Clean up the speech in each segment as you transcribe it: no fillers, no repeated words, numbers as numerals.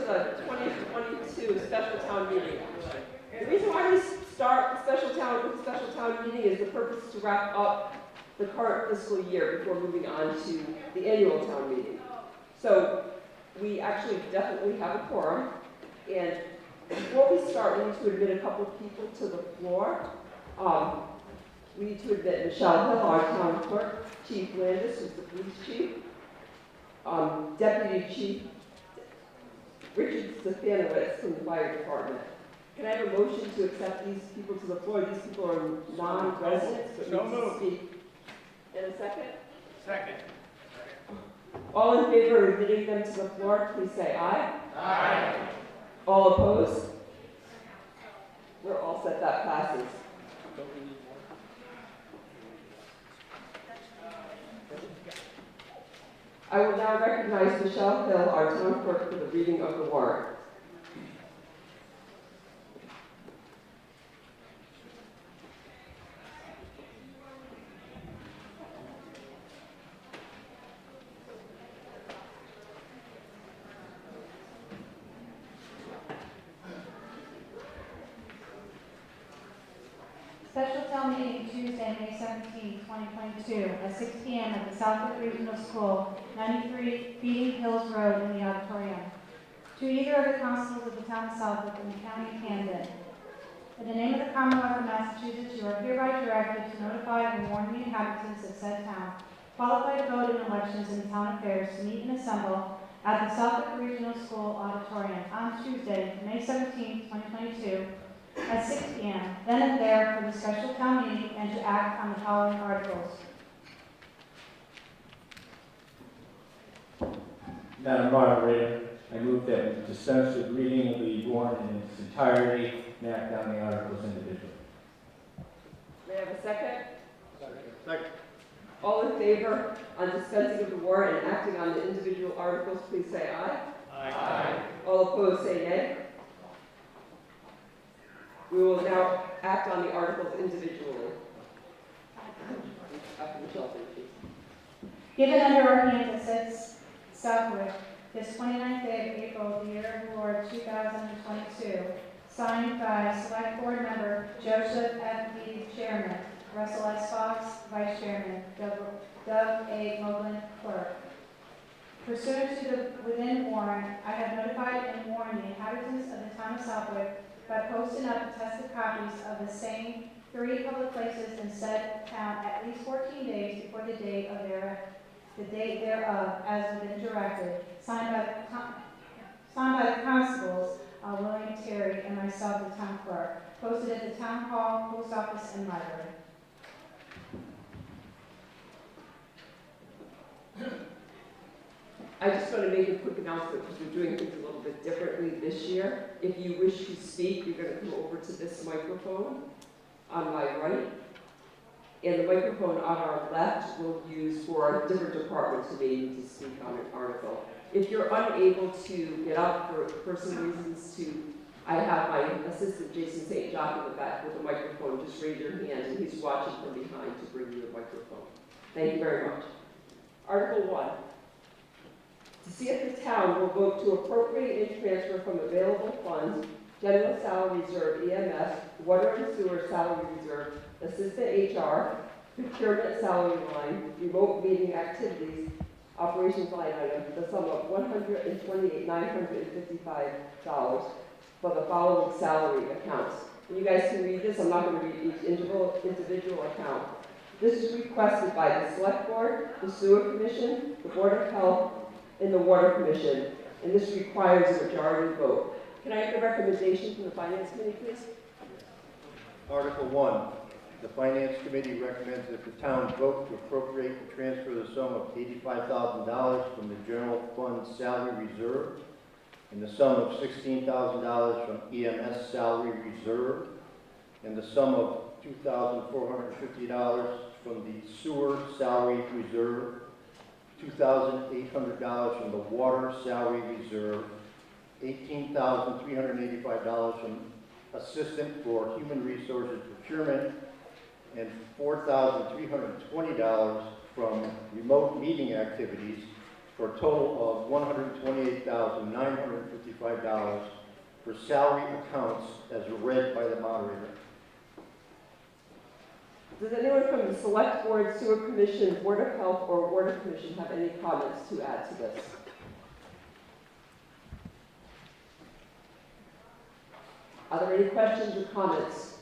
the 2022 special town meeting. The reason why we start the special town meeting is the purpose is to wrap up the current fiscal year before moving on to the annual town meeting. So we actually definitely have a quorum, and before we start, we need to admit a couple of people to the floor. We need to admit Michelle Hill, our town clerk, Chief Landis, who's the police chief, Deputy Chief Richard Stefanowitz from the fire department. Can I have a motion to accept these people to the floor? These people are non-residents, but need to speak. And a second? Second. All in favor of admitting them to the floor, please say aye. Aye. All opposed? We're all set, that passes. I will now recognize Michelle Hill, our town clerk, for the reading of the warrant. Special town meeting Tuesday, May 17, 2022, at 6 p.m. at the Southwick Regional School, 93 Feeding Hills Road in the auditorium. To either of the constables of the town of Southwick in the county of Camden. In the name of the Commonwealth of Massachusetts, you are hereby directed to notify and warn the inhabitants of said town, qualified to vote in elections and town affairs, to meet and assemble at the Southwick Regional School auditorium on Tuesday, May 17, 2022, at 6 p.m., then and there for the special town meeting, and to act on the following articles. Madam Moderator, I move that we dispense with reading of the warrant in its entirety and act on the articles individually. May I have a second? Second. All in favor on dispensing of the warrant and acting on the individual articles, please say aye. Aye. All opposed, say nay. We will now act on the articles individually. After Michelle finishes. Given under our hands, it says Southwick, this 29th day of April, the year of the Lord 2022, signed by Select Board Member Joseph F. Lee, Chairman, Russell S. Fox, Vice Chairman, Doug A. Moglen, Clerk. Pursuant to the within warrant, I have notified and warned the inhabitants of the town of Southwick by posting up attested copies of the same 3 public places in said town at least 14 days before the date thereof, as within directed, signed by the constables, William Terry, and myself, the town clerk, posted at the town hall, post office, and library. I just want to make a quick announcement because we're doing things a little bit differently this year. If you wish to speak, you're going to come over to this microphone on my right. And the microphone on our left we'll use for different departments who may need to speak on an article. If you're unable to get up for personal reasons I have my assistant Jason St. Jacques in the back with a microphone. Just raise your hand and he's watching from behind to bring you the microphone. Thank you very much. Article 1. To see if the town will vote to appropriate and transfer from available funds, General Salary Reserve, EMS, Water and Sewer Salary Reserve, Assistant HR, Procurement Salary Line, Remote Meeting Activities, Operations Line Item, the sum of $128,955 for the following salary accounts. And you guys can read this. I'm not going to read each individual account. This is requested by the Select Board, the Sewer Commission, the Board of Health, and the Water Commission, and this requires a majority vote. Can I get a recommendation from the Finance Committee, please? Article 1. The Finance Committee recommends that the town vote to appropriate and transfer the sum of $85,000 from the General Fund Salary Reserve and the sum of $16,000 from EMS Salary Reserve and the sum of $2,450 from the Sewer Salary Reserve, $2,800 from the Water Salary Reserve, $18,385 from Assistant for Human Resources Procurement, and $4,320 from Remote Meeting Activities, for a total of $128,955 for salary accounts as read by the moderator. Does anyone from the Select Board, Sewer Commission, Board of Health, or Water Commission have any comments to add to this? Are there any questions or comments?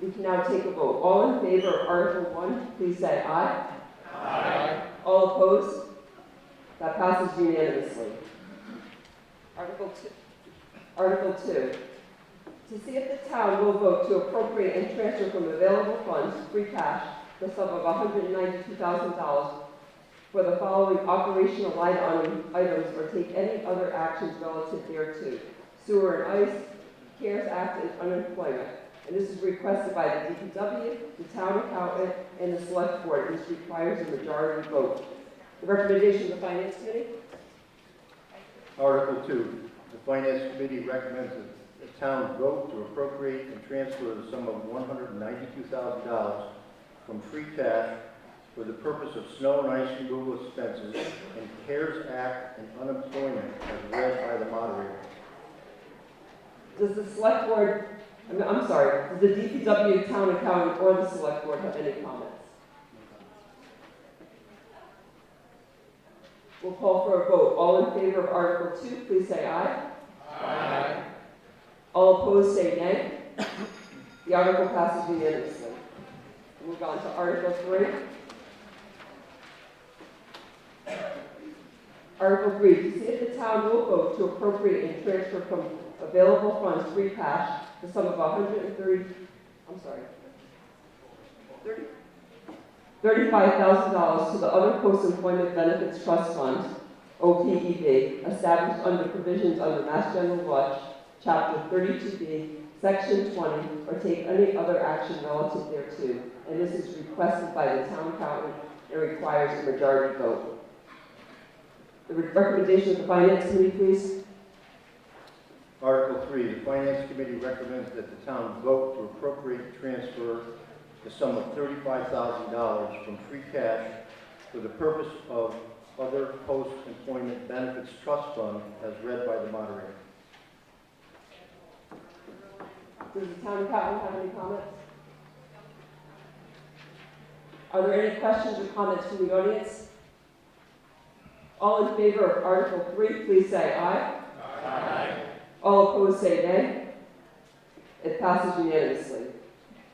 We can now take a vote. All in favor of Article 1, please say aye. Aye. All opposed? That passes unanimously. Article 2. To see if the town will vote to appropriate and transfer from available funds, free cash, the sum of $192,000 for the following operational line items or take any other actions relative thereto: sewer and ice, CARES Act, and unemployment. And this is requested by the DPW, the town accountant, and the select board. This requires a majority vote. The recommendation of the Finance Committee? Article 2, the Finance Committee recommends that the town vote to appropriate and transfer the sum of $192,000 from free cash for the purpose of snow and ice removal expenses and CARES Act and unemployment as read by the moderator. Does the select board, does the DPW, town accountant, or the select board have any comments? We'll call for a vote. All in favor of Article 2, please say aye. Aye. All opposed, say nay. The article passes unanimously. We'll move on to Article 3. Article 3, to see if the town will vote to appropriate and transfer from available funds, free cash, the sum of $35,000 to the Other Post-Employment Benefits Trust Fund, OPEB, established under provisions under Mass General Law, Chapter 32B, Section 20, or take any other action relative thereto. And this is requested by the town accountant and requires a majority vote. The recommendation of the Finance Committee, please. Article 3, the Finance Committee recommends that the town vote to appropriate and transfer the sum of $35,000 from free cash for the purpose of Other Post-Employment Benefits Trust Fund as read by the moderator. Does the town accountant have any comments? Are there any questions or comments from the audience? All in favor of Article 3, please say aye. Aye. All opposed, say nay. It passes unanimously.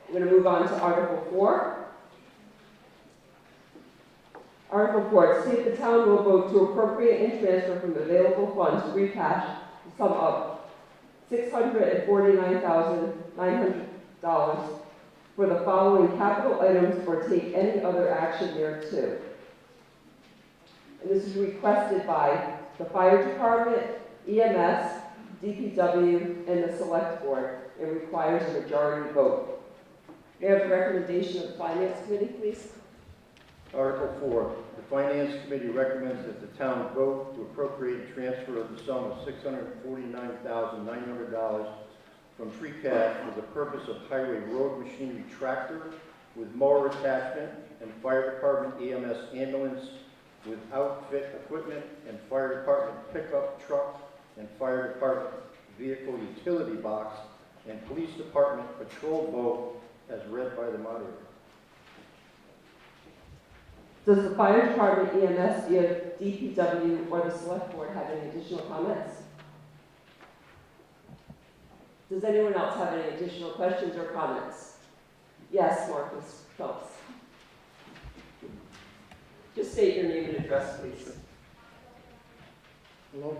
We're going to move on to Article 4. Article 4, to see if the town will vote to appropriate and transfer from available funds, free cash, the sum of $649,900 for the following capital items or take any other action thereto. And this is requested by the Fire Department, EMS, DPW, and the Select Board, and requires a majority vote. May I have the recommendation of the Finance Committee, please? Article 4, the Finance Committee recommends that the town vote to appropriate and transfer the sum of $649,900 from free cash for the purpose of highway road machinery tractor with mower attachment and Fire Department EMS ambulance with outfit equipment and Fire Department pickup truck and Fire Department vehicle utility box and Police Department patrol boat as read by the moderator. Does the Fire Department, EMS, DPW, or the Select Board have any additional comments? Does anyone else have any additional questions or comments? Yes, Marcus Phelps. Just state your name and address, please. Hello?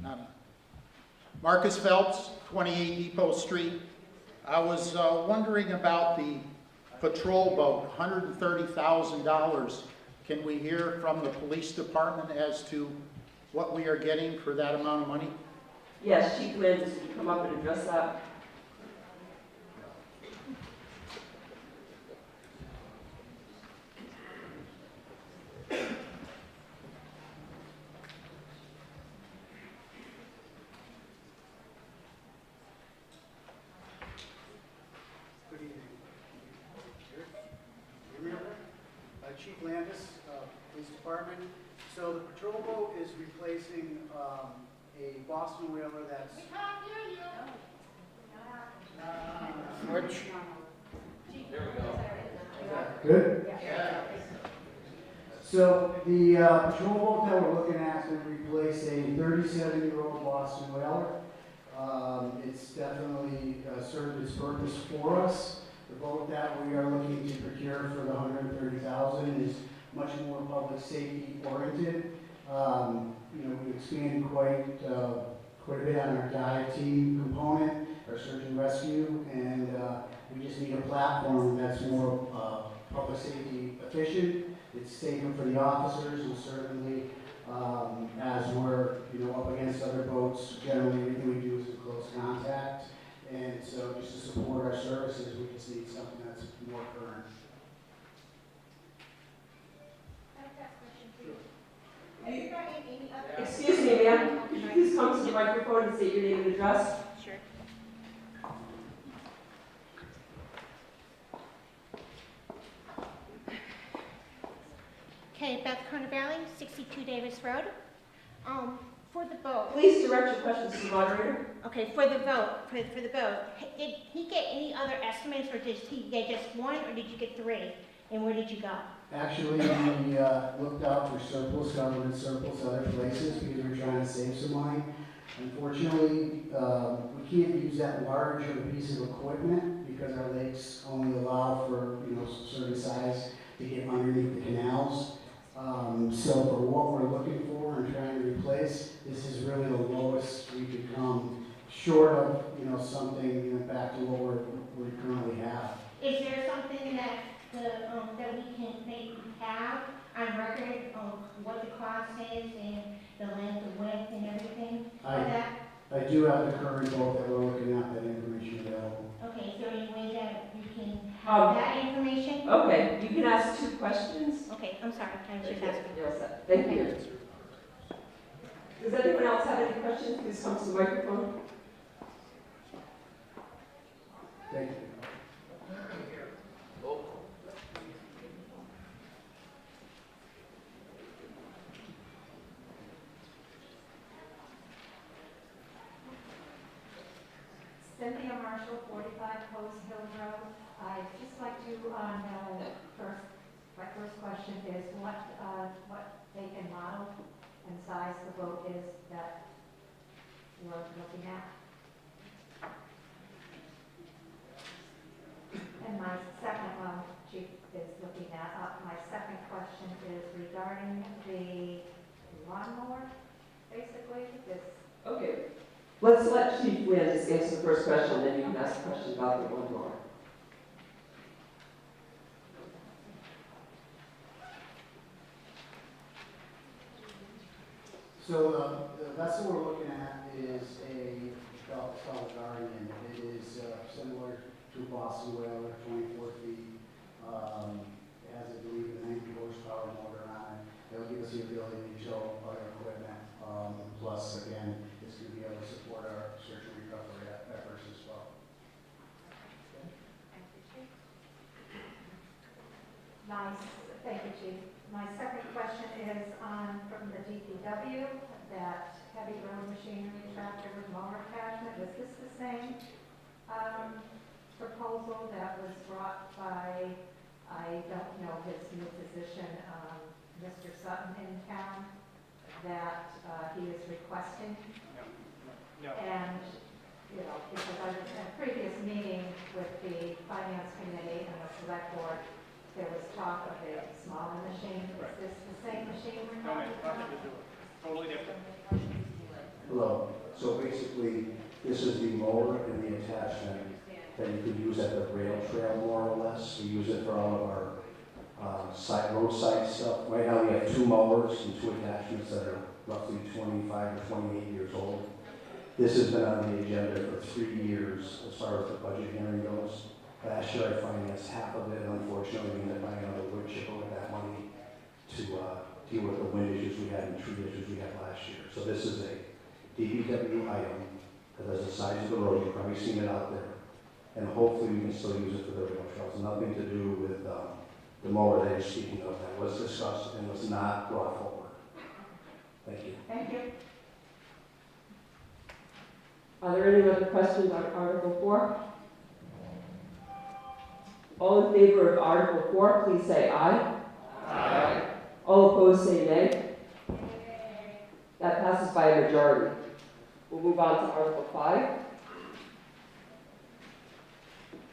None. Marcus Phelps, 28 Depot Street. I was wondering about the patrol boat, $130,000. Can we hear from the police department as to what we are getting for that amount of money? Yes, Chief Landis, would you come up and address that? Good evening. Chief Landis, Police Department. So the patrol boat is replacing a Boston whaler that's... Which? Good? So the patrol boat that we're looking at is going to replace a 37-year-old Boston whaler. It's definitely served its purpose for us. The boat that we are looking to procure for the $130,000 is much more public safety oriented. We expanded quite a bit on our dive team component, our search and rescue, and we just need a platform that's more public safety efficient. It's safer for the officers, and certainly as we're up against other boats, generally everything we do is in close contact. And so just to support our services, we just need something that's more current. Excuse me, ma'am, could you please come to the microphone and state your name and address? Sure. Okay, Beth Carnevale, 62 Davis Road. For the boat. Please direct your questions to the moderator. Okay, for the boat, for the boat, did he get any other estimates, or did he get just one, or did you get three? And where did you go? Actually, we looked out for surplus, government surplus, other places because we were trying to save some money. Unfortunately, we can't use that large of a piece of equipment because our lakes only allow for certain size to get underneath the canals. So for what we're looking for and trying to replace, this is really the lowest we could come, short of something back to what we currently have. Is there something that that we can maybe have on record of what the cost is and the length, the width, and everything for that? I do have the current boat that we're looking at, that information available. Okay, is there any way that you can have that information? Okay, you can ask 2 questions. Okay, I'm sorry, I was just asking. You're all set. Thank you. Does anyone else have any questions? Please come to the microphone. Thank you. Cynthia Marshall, 45 Post Hill Road. I'd just like to know first, my first question is what make and model and size the boat is that we're looking at? And my second, Chief is looking at, my second question is regarding the lawnmower, basically, this. Okay. Let's let Chief Landis answer the first question, then you can ask a question about the one more. So the vessel we're looking at is it's called a Guardian. It is similar to a Boston whaler, 24 feet. It has, I believe, a 90 horsepower motor on it. It'll give us the ability to tow other equipment. Plus, again, it's going to be able to support our search and recovery efforts as well. Thank you, Chief. My second question is from the DPW, that heavy road machinery tractor with mower attachment. Is this the same proposal that was brought by, I don't know his new position, Mr. Sutton in town, that he is requesting? No. And, because I was in a previous meeting with the Finance Committee and the Select Board, there was talk of a smaller machine. Right. Is this the same machine we're No, talking about? nothing to do with it. Totally different. Hello. So basically, this is the mower and the attachment that you could use at the rail trail, more or less. We use it for all of our roadside stuff. Right now, we have 2 mowers and 2 attachments that are roughly 25 or 28 years old. This has been on the agenda for 3 years as far as the budget hearing goes. Last year, I financed half of it, and unfortunately, we ended up buying another wood chipper with that money to deal with the wind issues we had and tree issues we had last year. So this is a DPW item that has the size of the road. You've probably seen it out there. And hopefully we can still use it for the rail trails. Nothing to do with the mower that you're speaking of that was discussed and was not brought forward. Thank you. Thank you. Are there any other questions on Article 4? All in favor of Article 4, please say aye. Aye. All opposed, say nay. That passes by a majority. We'll move on to Article 5.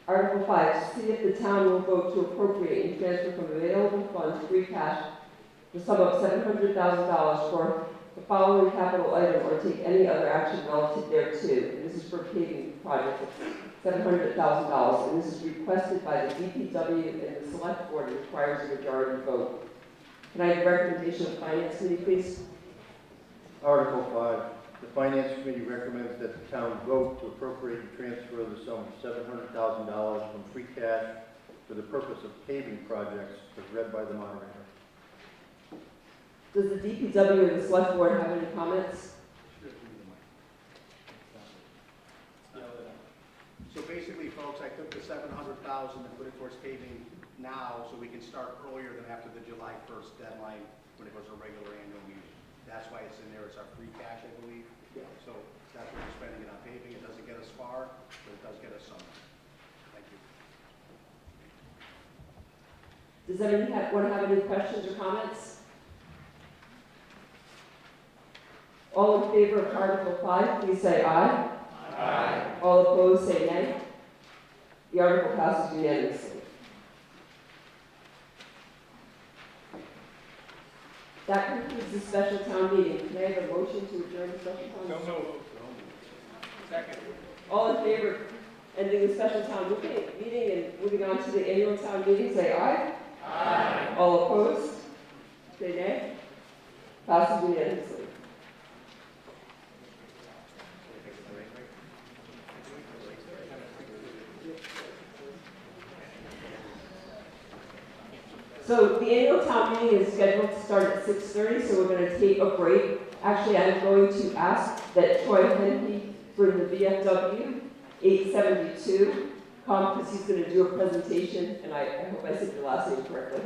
Article 5, to see if the town will vote to appropriate and transfer from available funds free cash the sum of $700,000 for the following capital item or take any other action relative thereto. And this is for paving projects of $700,000. And this is requested by the DPW and the Select Board and requires a majority vote. Can I have a recommendation of the Finance Committee, please? Article 5, the Finance Committee recommends that the town vote to appropriate and transfer the sum of $700,000 from free cash for the purpose of paving projects as read by the moderator. Does the DPW or the Select Board have any comments? So basically, folks, I took the $700,000 and put it towards paving now, so we can start earlier than after the July 1st deadline when it goes a regular annual meeting. That's why it's in there. It's our free cash, I believe. Yeah. So that's what we're spending it on paving. It doesn't get us far, but it does get us some. Thank you. Does anyone have any questions or comments? All in favor of Article 5, please say aye. Aye. All opposed, say nay. The article passes unanimously. That concludes the special town meeting. Can I have a motion to adjourn the special town meeting? So moved. Second. All in favor of ending the special town meeting and moving on to the annual town meeting, say aye. Aye. All opposed, say nay. Passes unanimously. So the annual town meeting is scheduled to start at 6:30, so we're going to take a break. Actually, I'm going to ask that Troy Henke for the VFW 872 come because he's going to do a presentation, and I hope I said your last name correctly.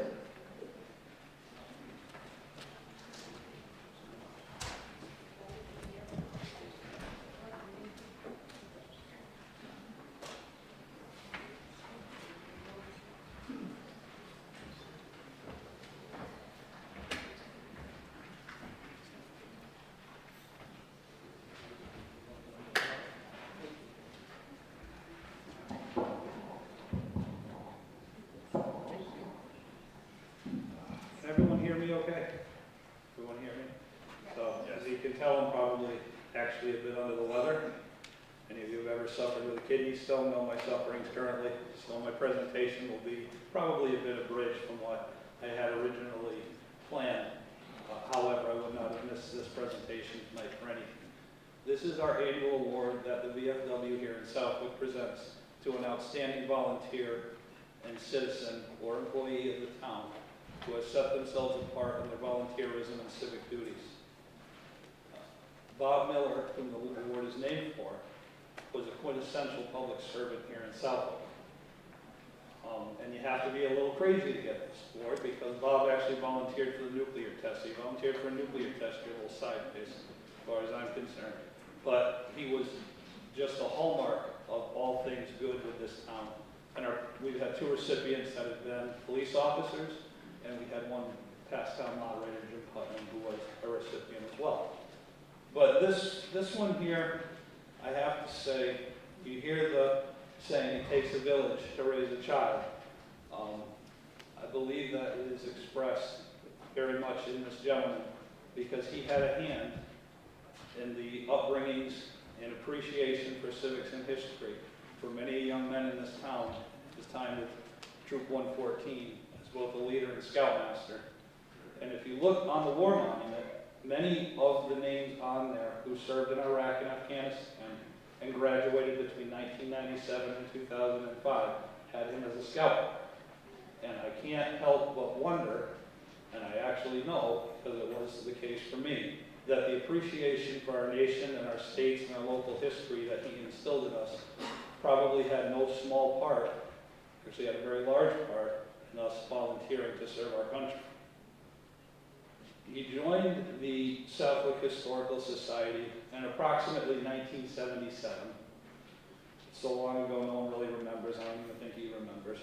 Can everyone hear me okay? Everyone hear me? So, as you can tell, I'm probably actually a bit under the weather. Any of you who have ever suffered with a kidney stone know my sufferings currently, so my presentation will be probably a bit abridged from what I had originally planned. However, I would not have missed this presentation tonight for anything. This is our annual award that the VFW here in Southwick presents to an outstanding volunteer and citizen or employee of the town who has set themselves apart in their volunteerism and civic duties. Bob Miller, whom the award is named for, was a quintessential public servant here in Southwick. And you have to be a little crazy to get this award because Bob actually volunteered for the nuclear test. He volunteered for a nuclear test, your little side piece, as far as I'm concerned. But he was just a hallmark of all things good with this town. And we've had two recipients that have been police officers, and we had one past town moderator, Jim Putnam, who was a recipient as well. But this one here, I have to say, you hear the saying, it takes a village to raise a child. I believe that it is expressed very much in this gentleman because he had a hand in the upbringings and appreciation for civics and history for many young men in this town. His time with Troop 114 as both a leader and scoutmaster. And if you look on the war monument, many of the names on there who served in Iraq and Afghanistan and graduated between 1997 and 2005 had him as a scout. And I can't help but wonder, and I actually know, because it was the case for me, that the appreciation for our nation and our states and our local history that he instilled in us probably had no small part, actually had a very large part, and us volunteering to serve our country. He joined the Southwick Historical Society in approximately 1977. So long ago, no one really remembers. I don't even think he remembers.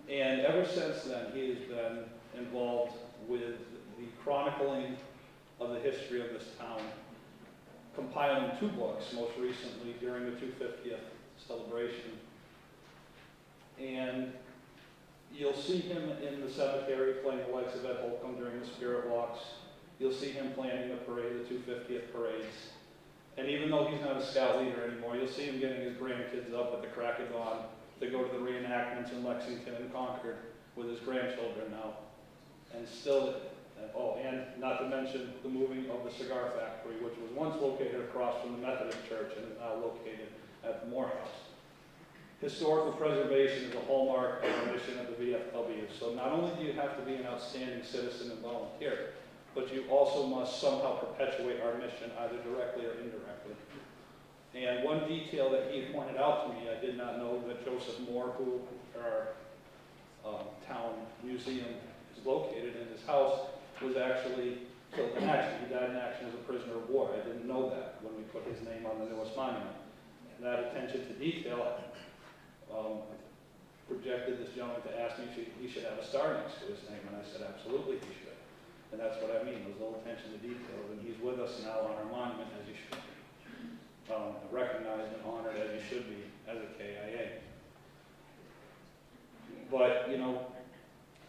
And ever since then, he has been involved with the chronicling of the history of this town, compiling 2 books, most recently during the 250th celebration. And you'll see him in the cemetery playing the likes of Ed Holcomb during the spirit walks. You'll see him planning the parade, the 250th parades. And even though he's not a scout leader anymore, you'll see him getting his grandkids up at the crack of dawn to go to the reenactments in Lexington and Concord with his grandchildren now. And still, and not to mention the moving of the cigar factory, which was once located across from the Methodist Church and is now located at the Morehouse. Historical preservation is a hallmark of our mission at the VFW. So not only do you have to be an outstanding citizen and volunteer, but you also must somehow perpetuate our mission, either directly or indirectly. And one detail that he pointed out to me, I did not know that Joseph Moore, who our town museum is located in his house, was actually killed in action. He died in action as a prisoner of war. I didn't know that when we put his name on the newest monument. And that attention to detail projected this gentleman to ask me if he should have a star next to his name, and I said absolutely he should. And that's what I mean, those little attention to detail. And he's with us now on our monument, as he should be. Recognized and honored as he should be as a KIA. But, you know,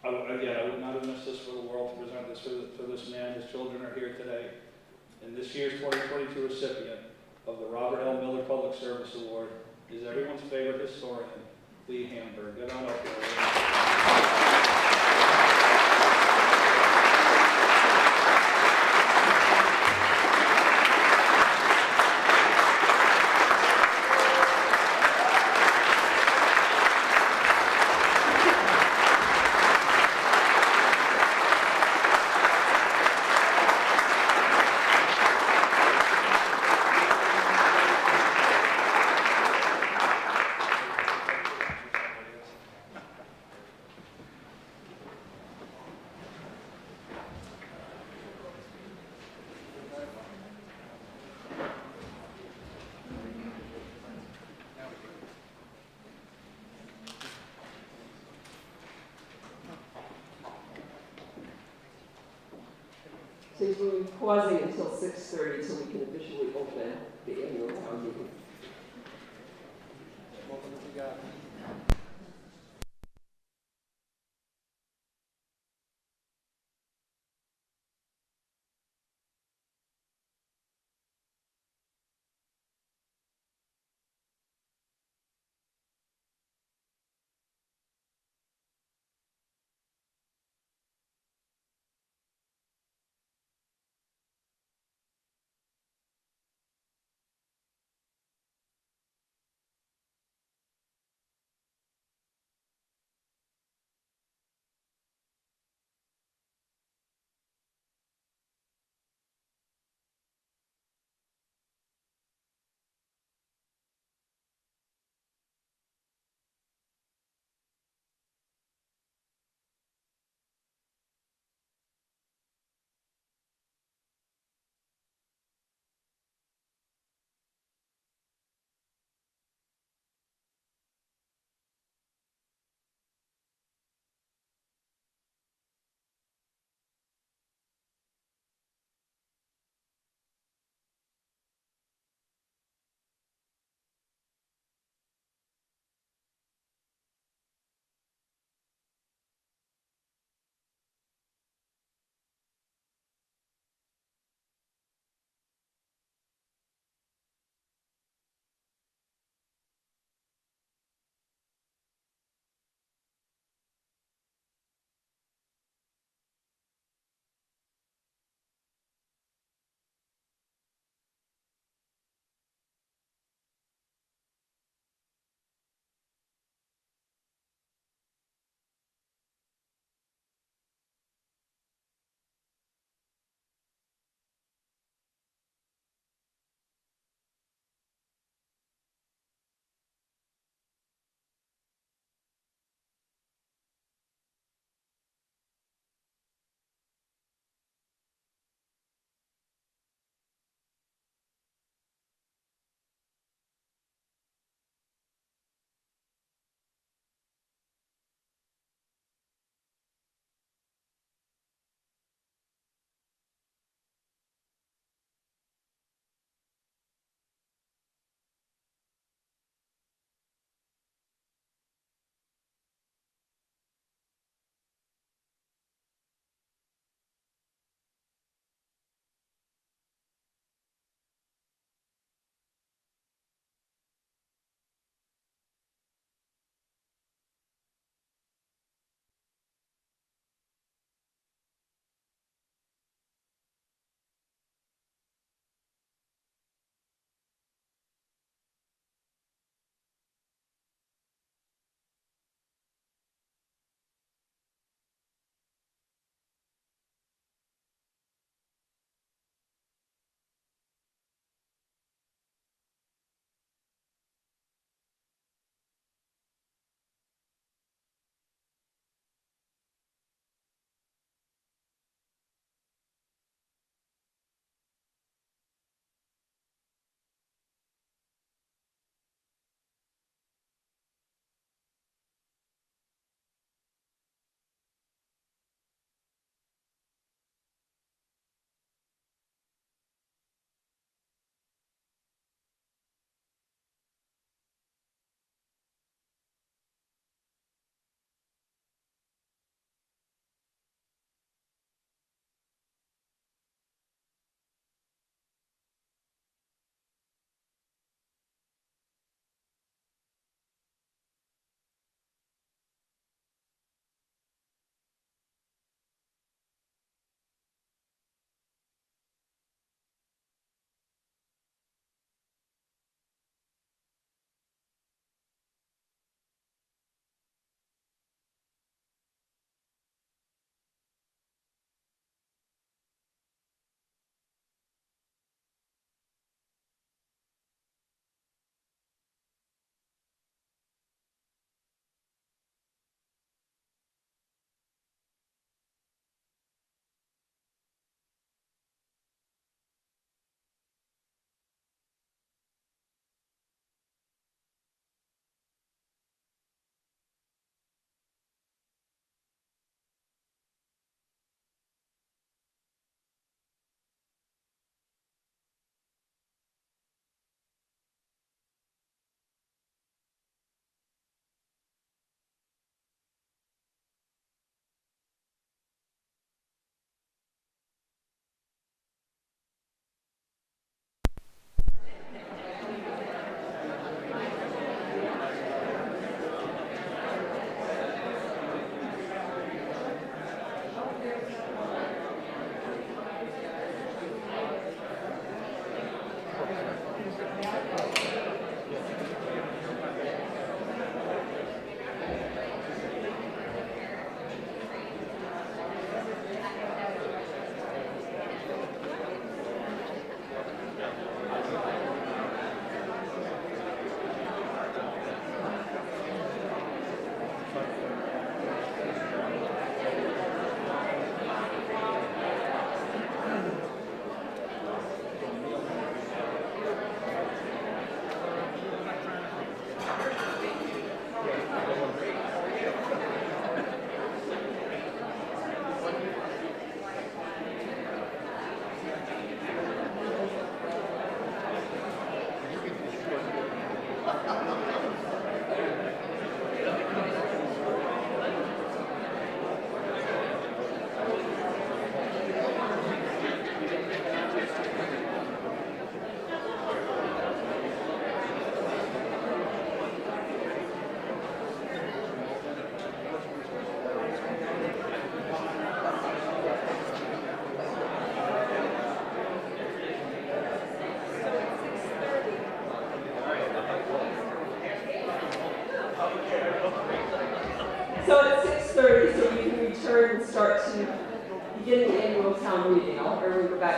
I would not have missed this for the world to present this for this man. His children are here today. And this year's 2022 recipient of the Robert L. Miller Public Service Award is everyone's favorite historian, Lee Hamburg. Get on up here. So we're pausing until 6:30 so we can officially open the annual town meeting.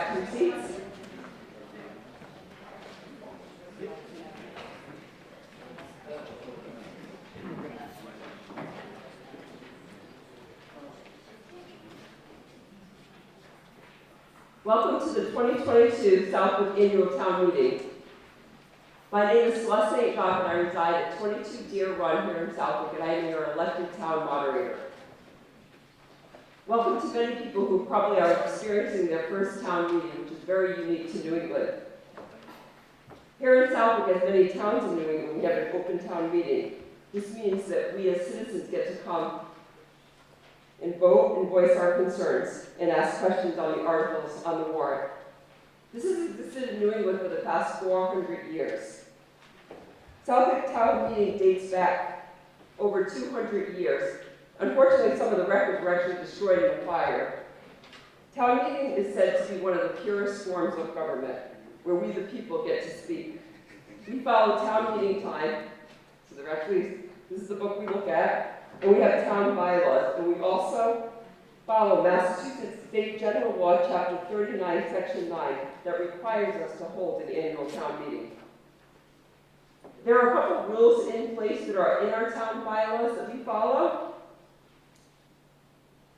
back to your seats. Welcome to the 2022 Southwick Annual Town Meeting. My name is Celeste St. Jacques and I reside at 22 Deer Run here in Southwick, and I am your elected town moderator. Welcome to many people who probably are experiencing their first town meeting, which is very unique to New England. Here in Southwick, as many towns in New England, we have an open town meeting. This means that we as citizens get to come and vote and voice our concerns and ask questions on the articles on the warrant. This has existed in New England for the past 400 years. Southwick Town Meeting dates back over 200 years. Unfortunately, some of the records were actually destroyed in a fire. Town meeting is said to be one of the purest forms of government, where we the people get to speak. We follow town meeting time, so this is the book we look at, and we have town bylaws, and we also follow Massachusetts State General Law, Chapter 39, Section 9, that requires us to hold an annual town meeting. There are a couple of rules in place that are in our town bylaws that we follow.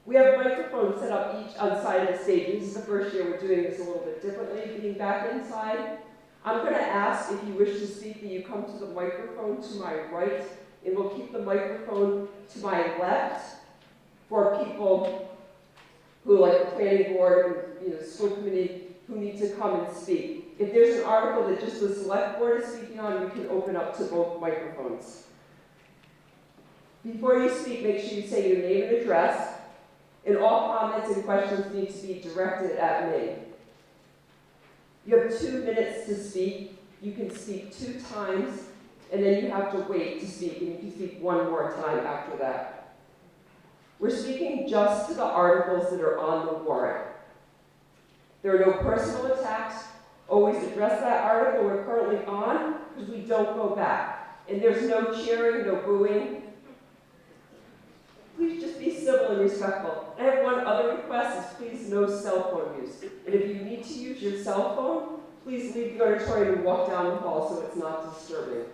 We have a microphone set up each on side of the stage. This is the first year we're doing this a little bit differently, being back inside. I'm going to ask if you wish to speak that you come to the microphone to my right, and we'll keep the microphone to my left for people who, like the planning board and school committee, who need to come and speak. If there's an article that just the select board is speaking on, we can open up to both microphones. Before you speak, make sure you say your name and address, and all comments and questions need to be directed at me. You have 2 minutes to speak. You can speak 2 times, and then you have to wait to speak, and you can speak 1 more time after that. We're speaking just to the articles that are on the warrant. There are no personal attacks. Always address that article we're currently on, because we don't go back. And there's no cheering, no booing. Please just be civil and respectful. I have one other request, is please no cell phone use. And if you need to use your cell phone, please leave the auditorium and walk down the hall so it's not disturbing.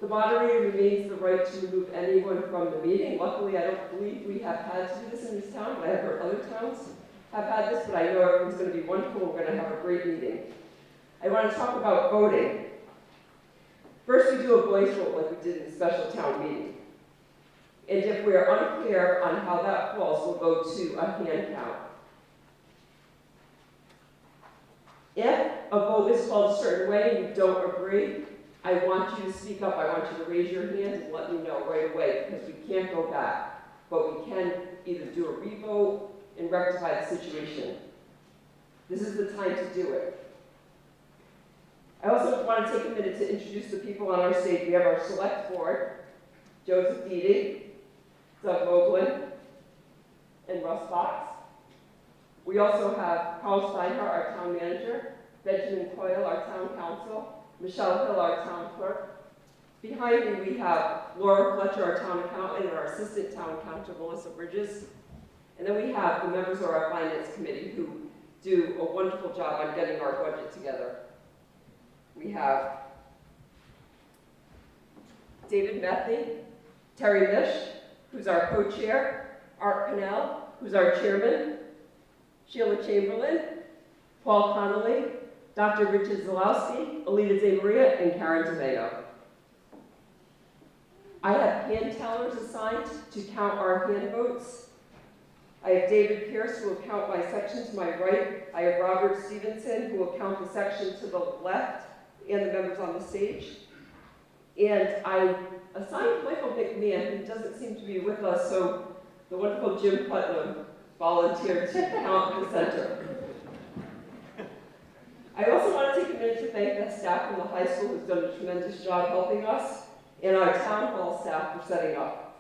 The moderator remains the right to remove anyone from the meeting. Luckily, I don't believe we have had to do this in this town, but I have heard other towns have had this, but I know everyone's going to be wonderful. We're going to have a great meeting. I want to talk about voting. First, we do a voice vote like we did in the special town meeting. And if we're unclear on how that falls, we'll go to a hand count. If a vote is called a certain way and you don't agree, I want you to speak up. I want you to raise your hand and let me know right away, because we can't go back. But we can either do a revote and rectify the situation. This is the time to do it. I also want to take a minute to introduce the people on our stage. We have our select board, Joseph Deedy, Doug Vogelin, and Russ Fox. We also have Carl Steinhardt, our town manager, Benjamin Coyle, our town council, Michelle Hill, our town clerk. Behind me, we have Laura Fletcher, our town accountant, and our assistant town accountant, Melissa Bridges. And then we have the members of our finance committee who do a wonderful job on getting our budget together. We have David Metheny, Terry Mish, who's our co-chair, Art Pinnell, who's our chairman, Sheila Chamberlain, Paul Connolly, Dr. Richard Zalowski, Alita De Maria, and Karen Tomato. I have hand tellers assigned to count our hand votes. I have David Pierce, who will count my section to my right. I have Robert Stevenson, who will count the section to the left, and the members on the stage. And I assigned Michael McMahon, who doesn't seem to be with us, so the wonderful Jim Putnam volunteered to count the center. I also want to take a minute to thank the staff from the high school who's done a tremendous job helping us, and our town hall staff for setting up.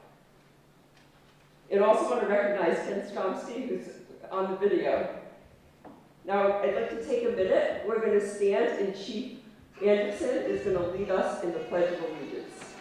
And also want to recognize Ken Stromsky, who's on the video. Now, I'd like to take a minute. We're going to stand, and Chief Anderson is going to lead us in the Pledge of Allegiance.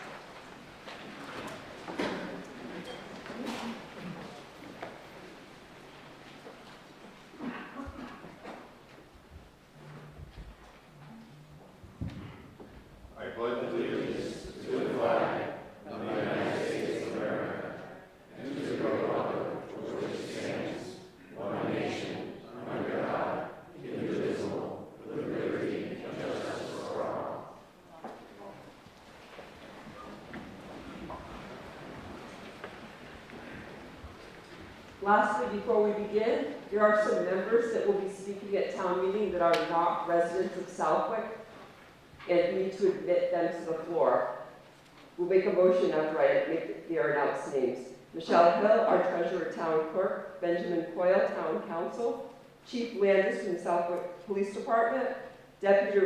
Lastly, before we begin, there are some members that will be speaking at town meeting that are not residents of Southwick, and we need to admit them to the floor. We'll make a motion after I make their announced names. Michelle Hill, our treasurer, town clerk. Benjamin Coyle, town council. Chief Landis from the Southwick Police Department. Deputy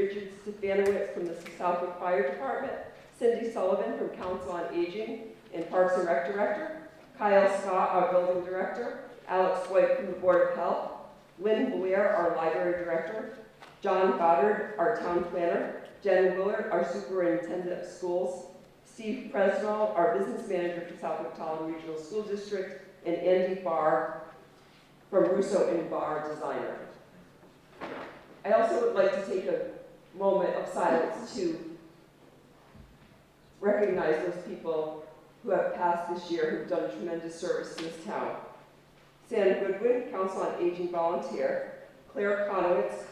Richard Stefanowitz from the Southwick Fire Department. Cindy Sullivan from Council on Aging and Parks and Rec Director. Kyle Scott, our building director. Alex White from the Board of Health. Lynn Blair, our library director. John Goddard, our town planner. Jen Willard, our superintendent of schools. Steve Presnell, our business manager for Southwick Talon Regional School District. And Andy Barr from Russo and Barr Designer. I also would like to take a moment of silence to recognize those people who have passed this year who've done tremendous service to this town. Sam Goodwin, Council on Aging volunteer. Claire Conowitz,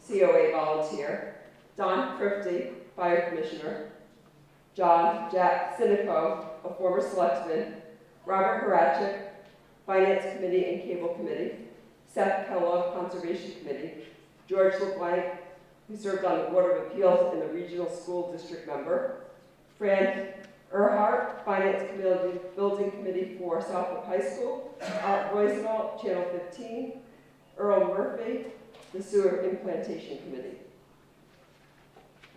COA volunteer. Don Crifty, Fire Commissioner. Jack Sinico, a former selectman. Robert Horacek, Finance Committee and Cable Committee. Seth Kellogg, Conservation Committee. George LeBlanc, who served on the Board of Appeals and the Regional School District member. Fran Erhardt, Finance Committee, Building Committee for Southwick High School. Art Rosenwald, Channel 15. Earl Murphy, the Sewer Implantation Committee.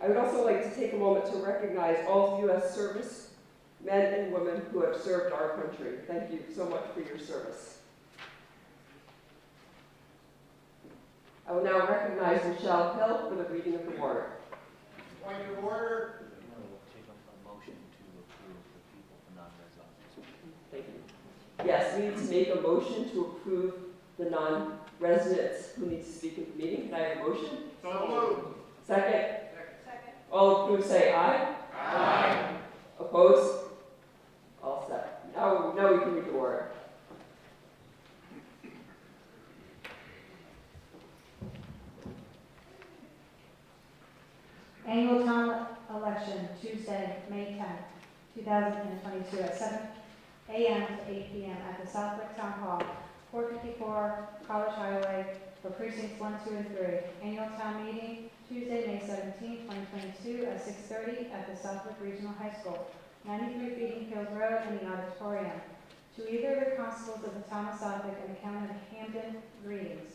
I would also like to take a moment to recognize all U.S. service men and women who have served our country. Thank you so much for your service. I will now recognize Michelle Hill for the reading of the warrant. Point of order. Thank you. Yes, we need to make a motion to approve the non-residents who need to speak at the meeting. Can I have a motion? So moved. Second? All approved say aye. Aye. Opposed? All set. Now we can read the warrant. Annual town election, Tuesday, May 10th, 2022, at 7 a.m. to 8 p.m. at the Southwick Town Hall, 454 College Highway, for precincts 1, 2, and 3. Annual town meeting, Tuesday, May 17, 2022, at 6:30 at the Southwick Regional High School, 93 Feeding Hills Road, in the auditorium. To either of the constables of the town of Southwick and the county of Hampden, greetings.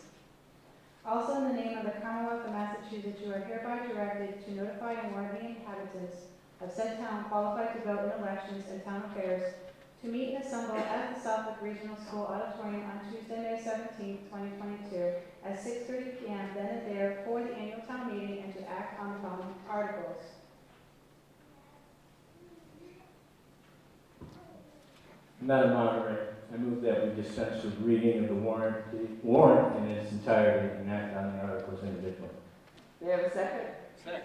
Also, in the name of the Commonwealth of Massachusetts, you are hereby directed to notify and warn the inhabitants of said town qualified to vote in elections and town affairs to meet and assemble at the Southwick Regional School Auditorium on Tuesday, May 17, 2022, at 6:30 p.m. then and there for the annual town meeting, and to act on the following articles. Madam Moderator, I move that we dispense with reading of the warrant in its entirety and act on the articles individually. May I have a second? Second.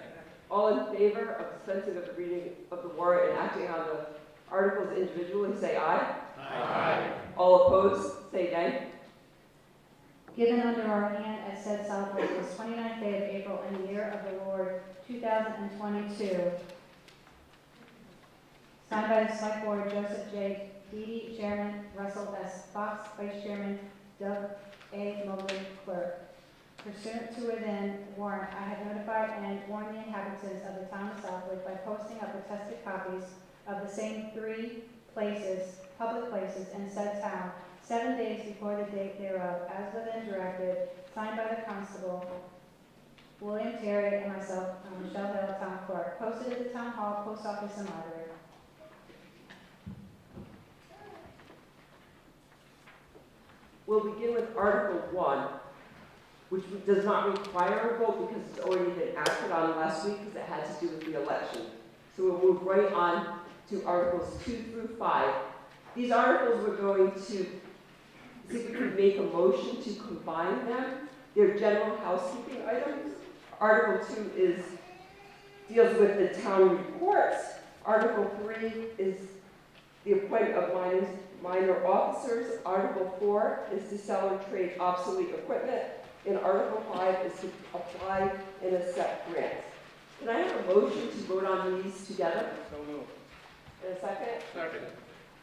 All in favor of dispensing of the reading of the warrant and acting on the articles individually, say aye. Aye. All opposed, say nay. Given under our hand at said Southwick this 29th day of April in the year of the Lord 2022. Signed by the Select Board, Joseph J. Beatty, Chairman, Russell S. Fox, Vice Chairman, Doug A. Mobley, Clerk. Pursuant to within warrant, I have notified and warned the inhabitants of the town of Southwick by posting up attested copies of the same 3 places, public places in said town, 7 days before the date thereof, as within directed, signed by the constable, William Terry, and myself, Michelle Hill, town clerk, posted at the town hall, post office, and library. We'll begin with Article 1, which does not require a vote because it's already been acted on last week because it had to do with the election. So we'll move right on to Articles 2 through 5. These articles we're going to see if we can make a motion to combine them. They're general housekeeping items. Article 2 is deals with the town reports. Article 3 is the appointment of minor officers. Article 4 is to sell or trade obsolete equipment. And Article 5 is to apply and accept grants. Can I have a motion to vote on these together? So moved. In a second? Second.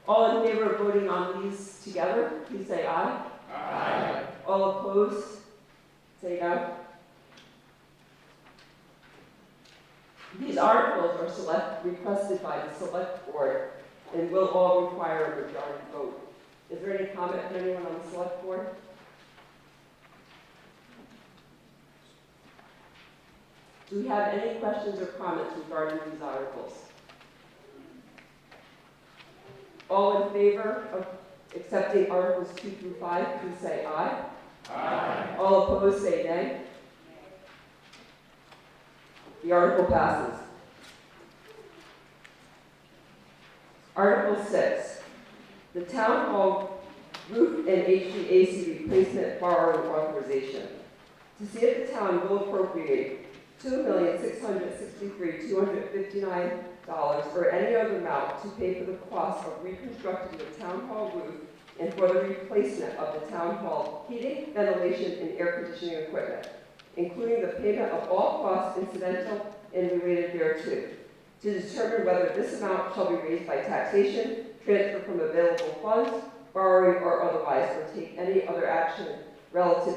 All in favor of voting on these together, please say aye. Aye. All opposed, say no. These articles are requested by the select board and will all require a majority vote. Is there any comment from anyone on the select board? Do we have any questions or comments regarding these articles? All in favor of accepting Articles 2 through 5, please say aye. Aye. All opposed, say nay. The article passes. Article 6, the Town Hall roof and HVAC replacement borrowing authorization. To see if the town will appropriate $2,663,259 or any other amount to pay for the cost of reconstructing the town hall roof and for the replacement of the town hall heating, ventilation, and air conditioning equipment, including the payment of all costs incidental and related thereto, to determine whether this amount shall be raised by taxation, transfer from available funds, borrowing, or otherwise, or take any other action relative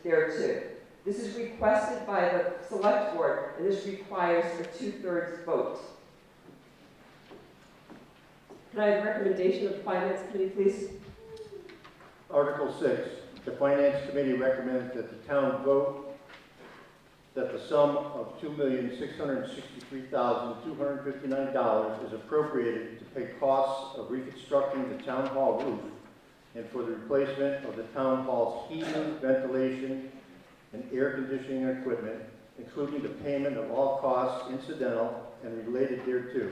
thereto. This is requested by the select board, and this requires a 2/3 vote. Can I have a recommendation of the Finance Committee, please? Article 6, the Finance Committee recommends that the town vote that the sum of $2,663,259 is appropriated to pay costs of reconstructing the town hall roof and for the replacement of the town hall's heating, ventilation, and air conditioning equipment, including the payment of all costs incidental and related thereto.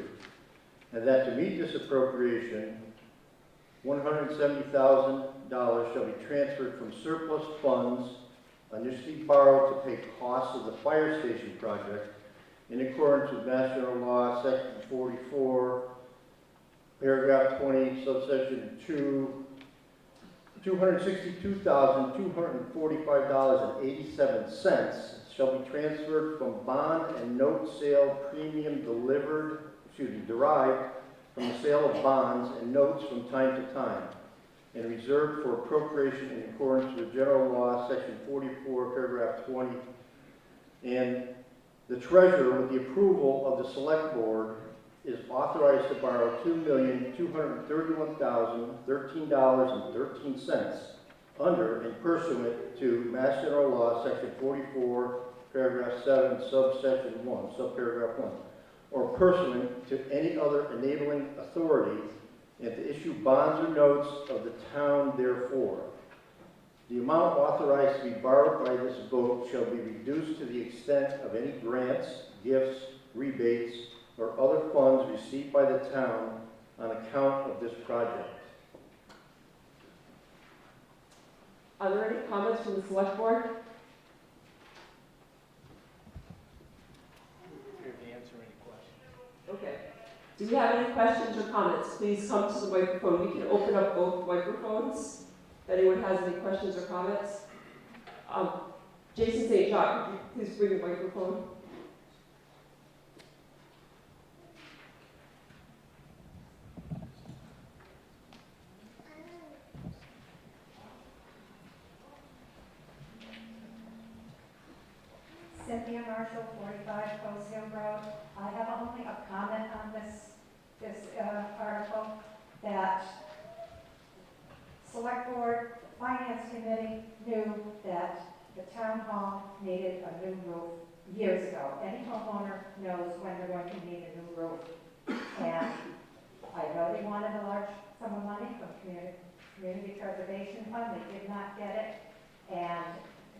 And that to meet this appropriation, $170,000 shall be transferred from surplus funds initially borrowed to pay costs of the fire station project in accordance with Mass General Law, Section 44, Paragraph 20, subsection 2, $262,245.87 shall be transferred from bond and note sale premium derived from the sale of bonds and notes from time to time, and reserved for appropriation in accordance with General Law, Section 44, Paragraph 20. And the treasurer, with the approval of the Select Board, is authorized to borrow $2,231,013.13 under and pursuant to Mass General Law, Section 44, Paragraph 7, subsection 1, subparagraph 1, or pursuant to any other enabling authority, and to issue bonds or notes of the town therefore. The amount authorized to be borrowed by this vote shall be reduced to the extent of any grants, gifts, rebates, or other funds received by the town on account of this project. Are there any comments from the select board? Here to answer any questions. Okay. Do we have any questions or comments? Please come to the microphone. We can open up both microphones if anyone has any questions or comments. Jason St. Jacques, could you please bring the microphone? Cynthia Marshall, 45 Post Hill Road. I have only a comment on this article, that Select Board, Finance Committee knew that the town hall needed a new roof years ago. Any homeowner knows when they're going to need a new roof. And I know they wanted a large sum of money from Community Preservation Fund. They did not get it. And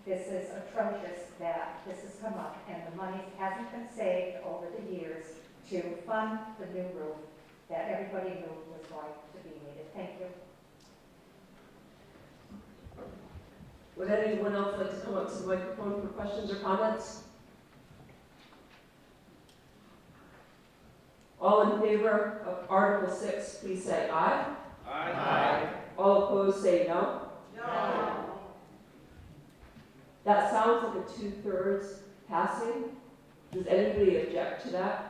this is atrocious that this has come up, and the money hasn't been saved over the years to fund the new roof that everybody knew was going to be needed. Thank you. Would anyone else like to come up to the microphone for questions or comments? All in favor of Article 6, please say aye. Aye. All opposed, say no. No. That sounds like a 2/3 passing. Does anybody object to that?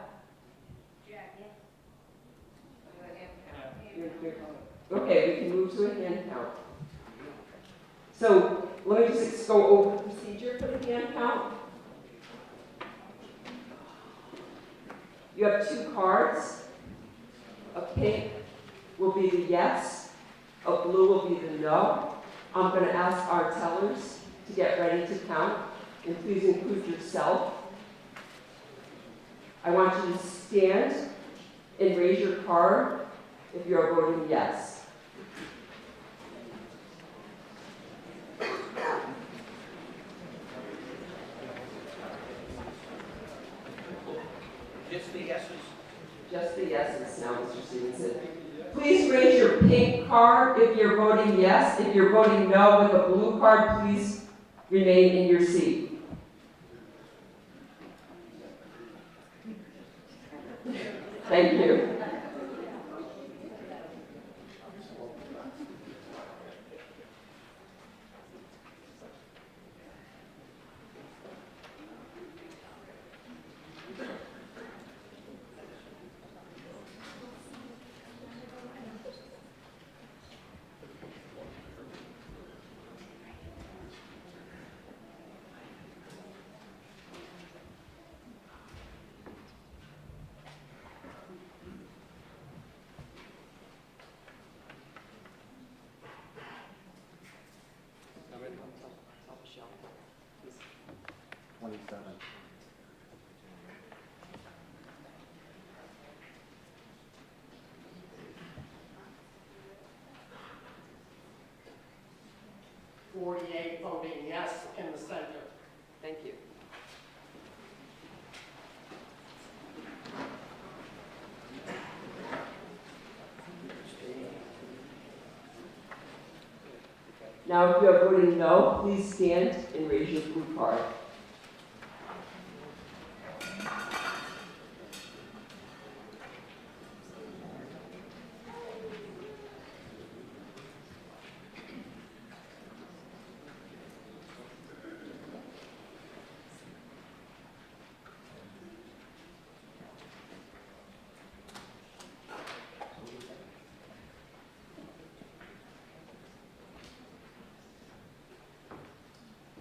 Okay, we can move to a hand count. So let me just go over the procedure for the hand count. You have 2 cards. A pink will be the yes, a blue will be the no. I'm going to ask our tellers to get ready to count, and please include yourself. I want you to stand and raise your card if you are voting yes. Just the yeses. Just the yeses now, Mr. Stevenson. Please raise your pink card if you're voting yes. If you're voting no with a blue card, please remain in your seat. Thank you. Michelle, please. 27. Voting yes in the center. Thank you. Now, if you are voting no, please stand and raise your blue card.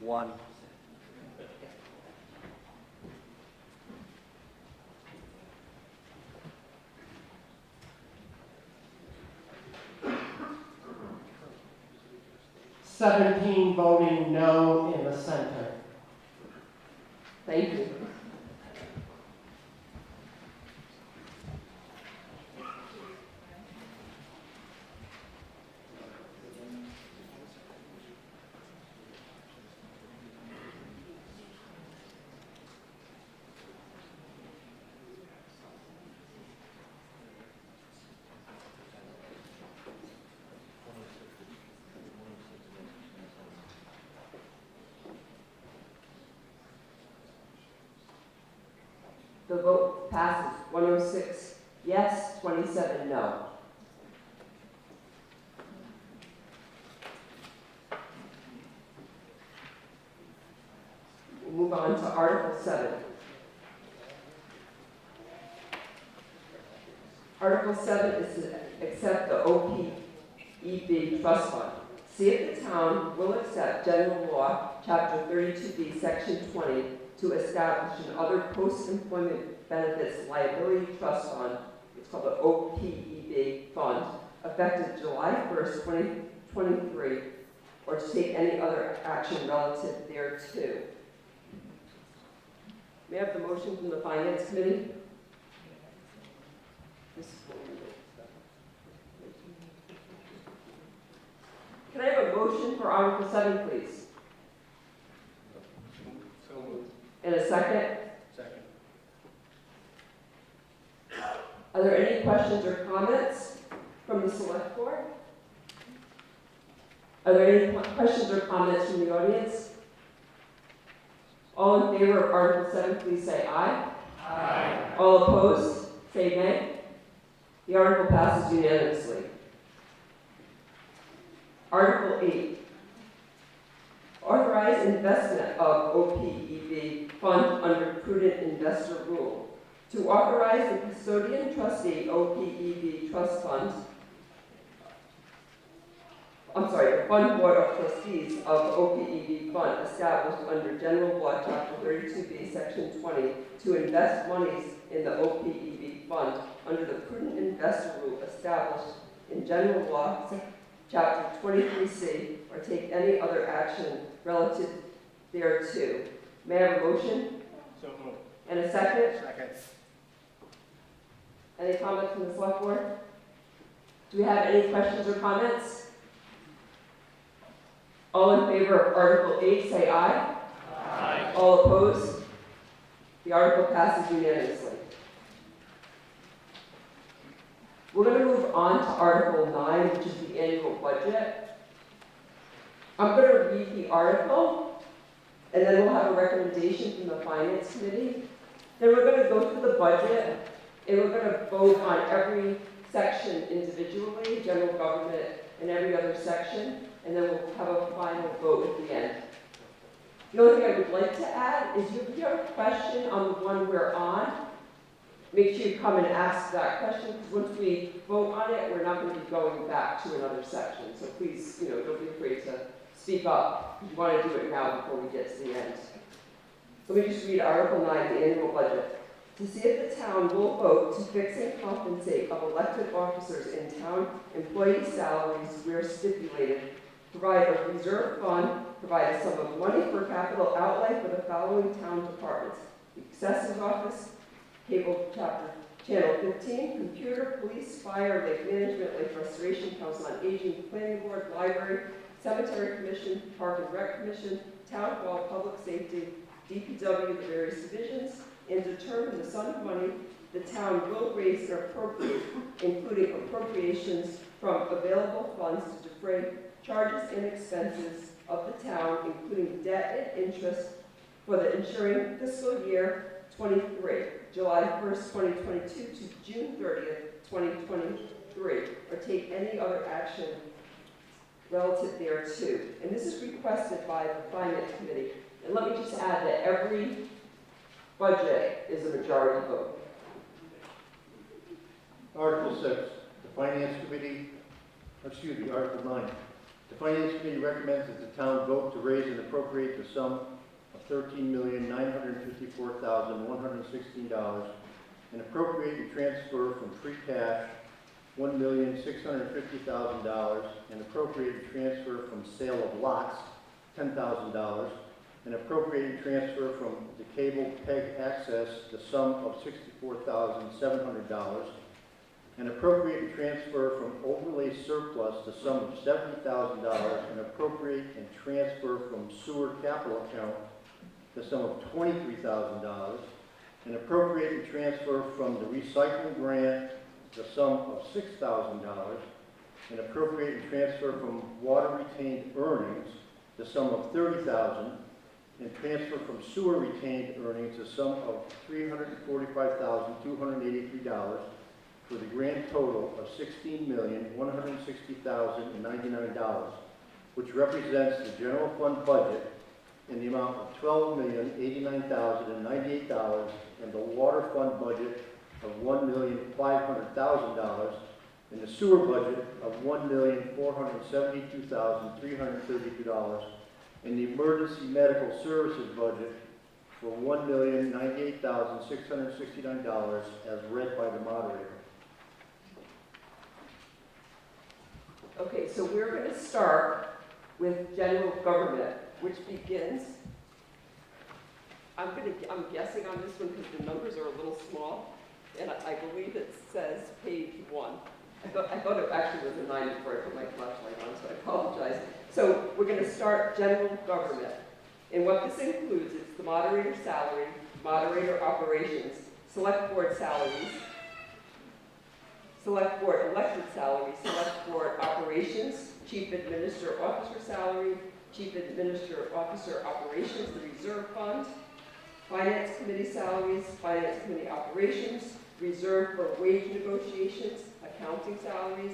One. Voting no in the center. Thank you. The vote passes 106 yes, 27 no. We'll move on to Article 7. Article 7 is to accept the OPEB trust fund. See if the town will accept General Law, Chapter 32B, Section 20, to establish an other post-employment benefits liability trust fund, it's called the OPEB fund, effective July 1st, 2023, or to take any other action relative thereto. May I have the motion from the Finance Committee? Can I have a motion for Article 7, please? So moved. And a second? Second. Are there any questions or comments from the Select Board? Are there any questions or comments from the audience? All in favor of Article 7, please say aye. Aye. All opposed? say nay. The article passes unanimously. Article 8, authorize investment of OPEB fund under prudent investor rule. To authorize the custodian trustee OPEB trust fund, the fund board of trustees of OPEB fund established under General Law Chapter 32B, Section 20, to invest monies in the OPEB fund under the prudent investor rule established in General Law Chapter 23C, or take any other action relative thereto. May I have a motion? So moved. And a second? Second. Any comments from the select board? Do we have any questions or comments? All in favor of Article 8, say aye. Aye. All opposed? The article passes unanimously. We're going to move on to Article 9, which is the annual budget. I'm going to read the article, and then we'll have a recommendation from the Finance Committee. Then we're going to go through the budget, and we're going to vote on every section individually, general government, and every other section, and then we'll have a final vote at the end. The only thing I would like to add is if you have a question on the one we're on, make sure you come and ask that question, because once we vote on it, we're not going to be going back to another section. So please, don't be afraid to speak up. You want to do it now before we get to the end. So let me just read Article 9, the annual budget. To see if the town will vote to fix and compensate of elected officers in town employee salaries where stipulated, provide a reserve fund, provide a sum of money for capital outlay for the following town departments: the Assessor's Office, Cable Channel 15, Computer, Police, Fire, Lake Management, Lake Restoration, Council on Aging, Planning Board, Library, Cemetery Commission, Park and Rec Commission, Town Hall, Public Safety, DPW, the various divisions, and determine the sum of money the town will raise and appropriate, including appropriations from available funds to defray charges and expenses of the town, including debt and interest for the ensuing fiscal year 23, July 1st, 2022 to June 30th, 2023, or take any other action relative thereto. And this is requested by the Finance Committee. And let me just add that every budget is a majority vote. Article 6, Article 9. The Finance Committee recommends that the town vote to raise and appropriate the sum of $13,954,116 and appropriate and transfer from free cash $1,650,000 and appropriate and transfer from sale of lots $10,000 and appropriate and transfer from the cable peg access the sum of $64,700 and appropriate and transfer from overlay surplus the sum of $70,000 and appropriate and transfer from sewer capital account the sum of $23,000 and appropriate and transfer from the recycling grant the sum of $6,000 and appropriate and transfer from water retained earnings the sum of $30,000 and transfer from sewer retained earnings the sum of $345,283 for the grand total of $16,160,099, which represents the general fund budget in the amount of $12,089,098 and the water fund budget of $1,500,000 and the sewer budget of $1,472,332 and the emergency medical services budget for $1,098,669 as read by the moderator. Okay, so we're going to start with general government, which begins, I'm guessing on this one because the numbers are a little small, and I believe it says page 1. I thought it actually was a 9 before I put my flashlight on, so I apologize. So we're going to start general government. And what this includes is the moderator salary, moderator operations, select board salaries, select board elected salaries, select board operations, chief administrator officer salary, chief administrator officer operations, the reserve fund, finance committee salaries, finance committee operations, reserved for wage negotiations, accounting salaries,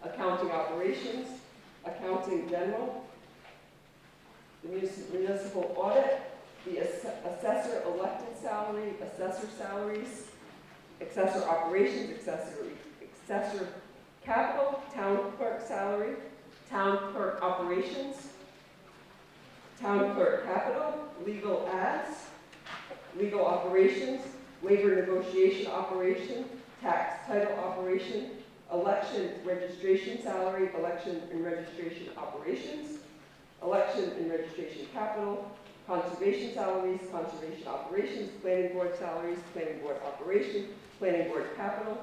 accounting operations, accounting general, the municipal audit, the assessor elected salary, assessor salaries, assessor operations, assessor capital, town clerk salary, town clerk operations, town clerk capital, legal ads, legal operations, labor negotiation operation, tax title operation, election registration salary, election and registration operations, election and registration capital, conservation salaries, conservation operations, planning board salaries, planning board operations, planning board capital,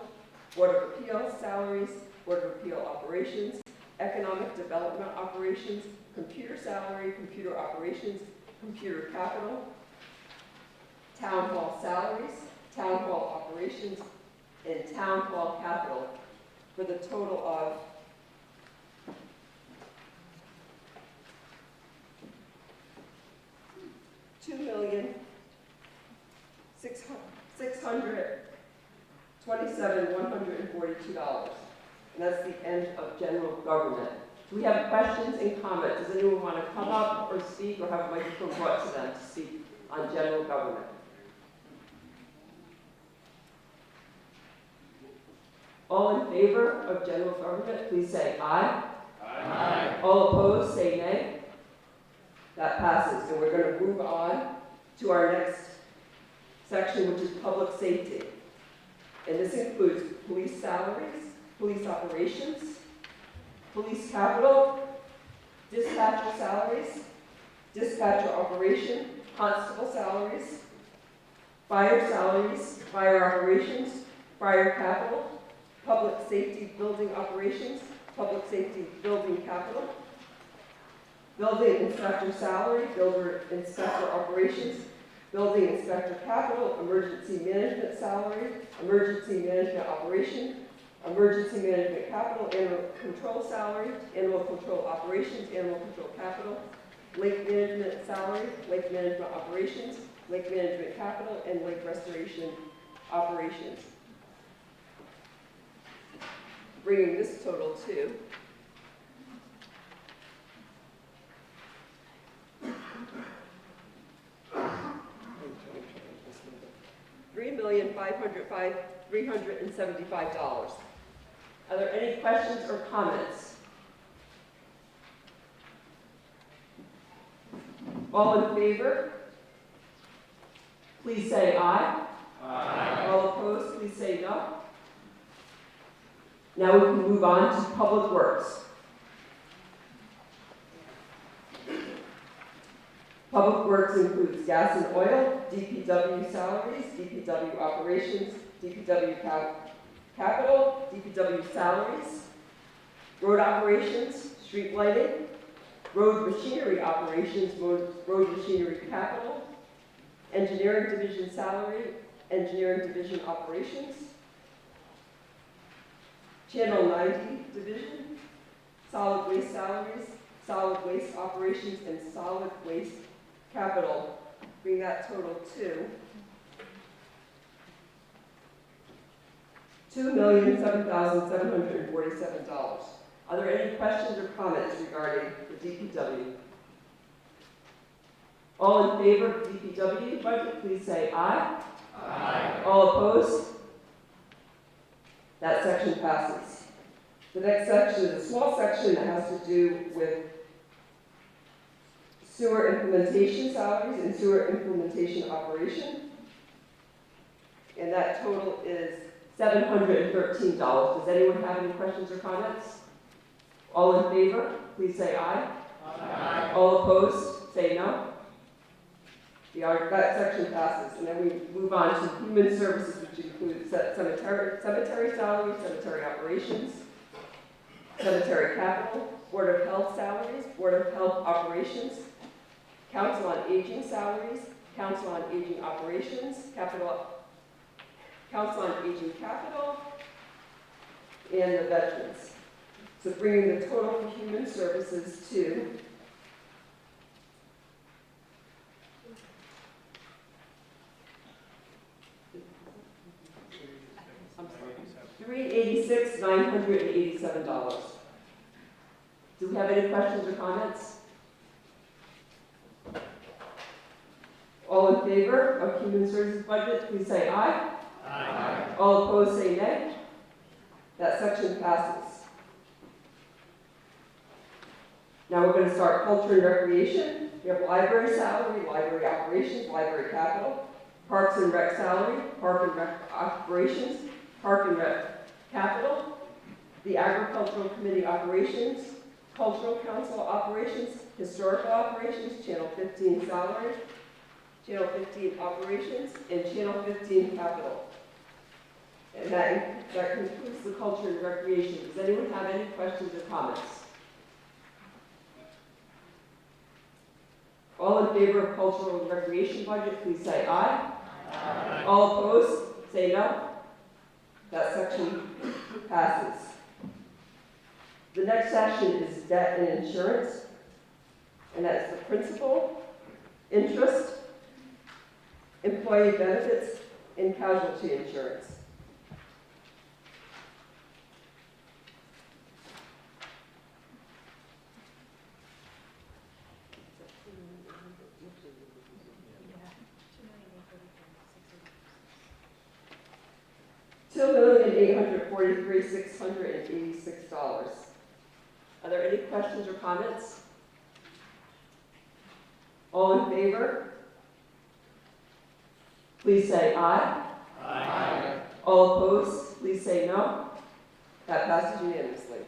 board of appeals salaries, board of appeal operations, economic development operations, computer salary, computer operations, computer capital, town hall salaries, town hall operations, and town hall capital for the total of $2,627,142. And that's the end of general government. Do we have questions and comments? Does anyone want to come up or speak or have a microphone brought to them to speak on general government? All in favor of general government, please say aye. Aye. All opposed, say nay. That passes. And we're going to move on to our next section, which is public safety. And this includes police salaries, police operations, police capital, dispatcher salaries, dispatcher operation, constable salaries, fire salaries, fire operations, fire capital, public safety building operations, public safety building capital, building inspector salary, builder inspector operations, building inspector capital, emergency management salary, emergency management operation, emergency management capital, animal control salary, animal control operations, animal control capital, lake management salary, lake management operations, lake management capital, and lake restoration operations. Bringing this total to $3,505,375. Are there any questions or comments? All in favor? Please say aye. Aye. All opposed, please say no. Now we can move on to public works. Public works includes gas and oil, DPW salaries, DPW operations, DPW capital, DPW salaries, road operations, street lighting, road machinery operations, road machinery capital, engineering division salary, engineering division operations, Channel 90 division, solid waste salaries, solid waste operations, and solid waste capital. Bring that total to $2,007,747. Are there any questions or comments regarding the DPW? All in favor of DPW budget, please say aye. Aye. All opposed? That section passes. The next section is a small section that has to do with sewer implementation salaries and sewer implementation operation. And that total is $713. Does anyone have any questions or comments? All in favor, please say aye. Aye. All opposed, say no. That section passes. And then we move on to human services, which includes cemetery salaries, cemetery operations, cemetery capital, Board of Health salaries, Board of Health operations, Council on Aging salaries, Council on Aging operations, Council on Aging capital, and the veterans. So bringing the total for human services to $86,987. Do we have any questions or comments? All in favor of human services budget, please say aye. Aye. All opposed, say nay. That section passes. Now we're going to start culture and recreation. We have library salary, library operations, library capital, parks and rec salary, park and rec operations, park and rec capital, the agricultural committee operations, cultural council operations, historical operations, channel 15 salary, channel 15 operations, and channel 15 capital. And that concludes the culture and recreation. Does anyone have any questions or comments? All in favor of cultural and recreation budget, please say aye. Aye. All opposed, say no. That section passes. The next section is debt and insurance, and that's the principal, interest, employee benefits, and casualty insurance. $2,843,686. Are there any questions or comments? All in favor? Please say aye. Aye. All opposed, please say no. That passes unanimously.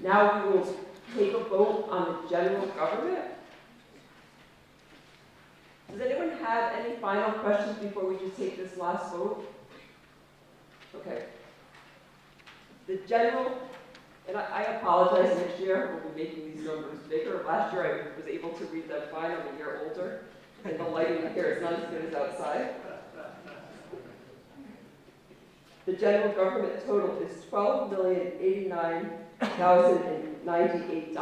Now we will take a vote on the general government. Does anyone have any final questions before we just take this last vote? Okay. The general, and I apologize, next year we'll be making these numbers bigger. Last year I was able to read them fine, I'm a year older, and the lighting here is not as good as outside. The general government total is $12,089,098.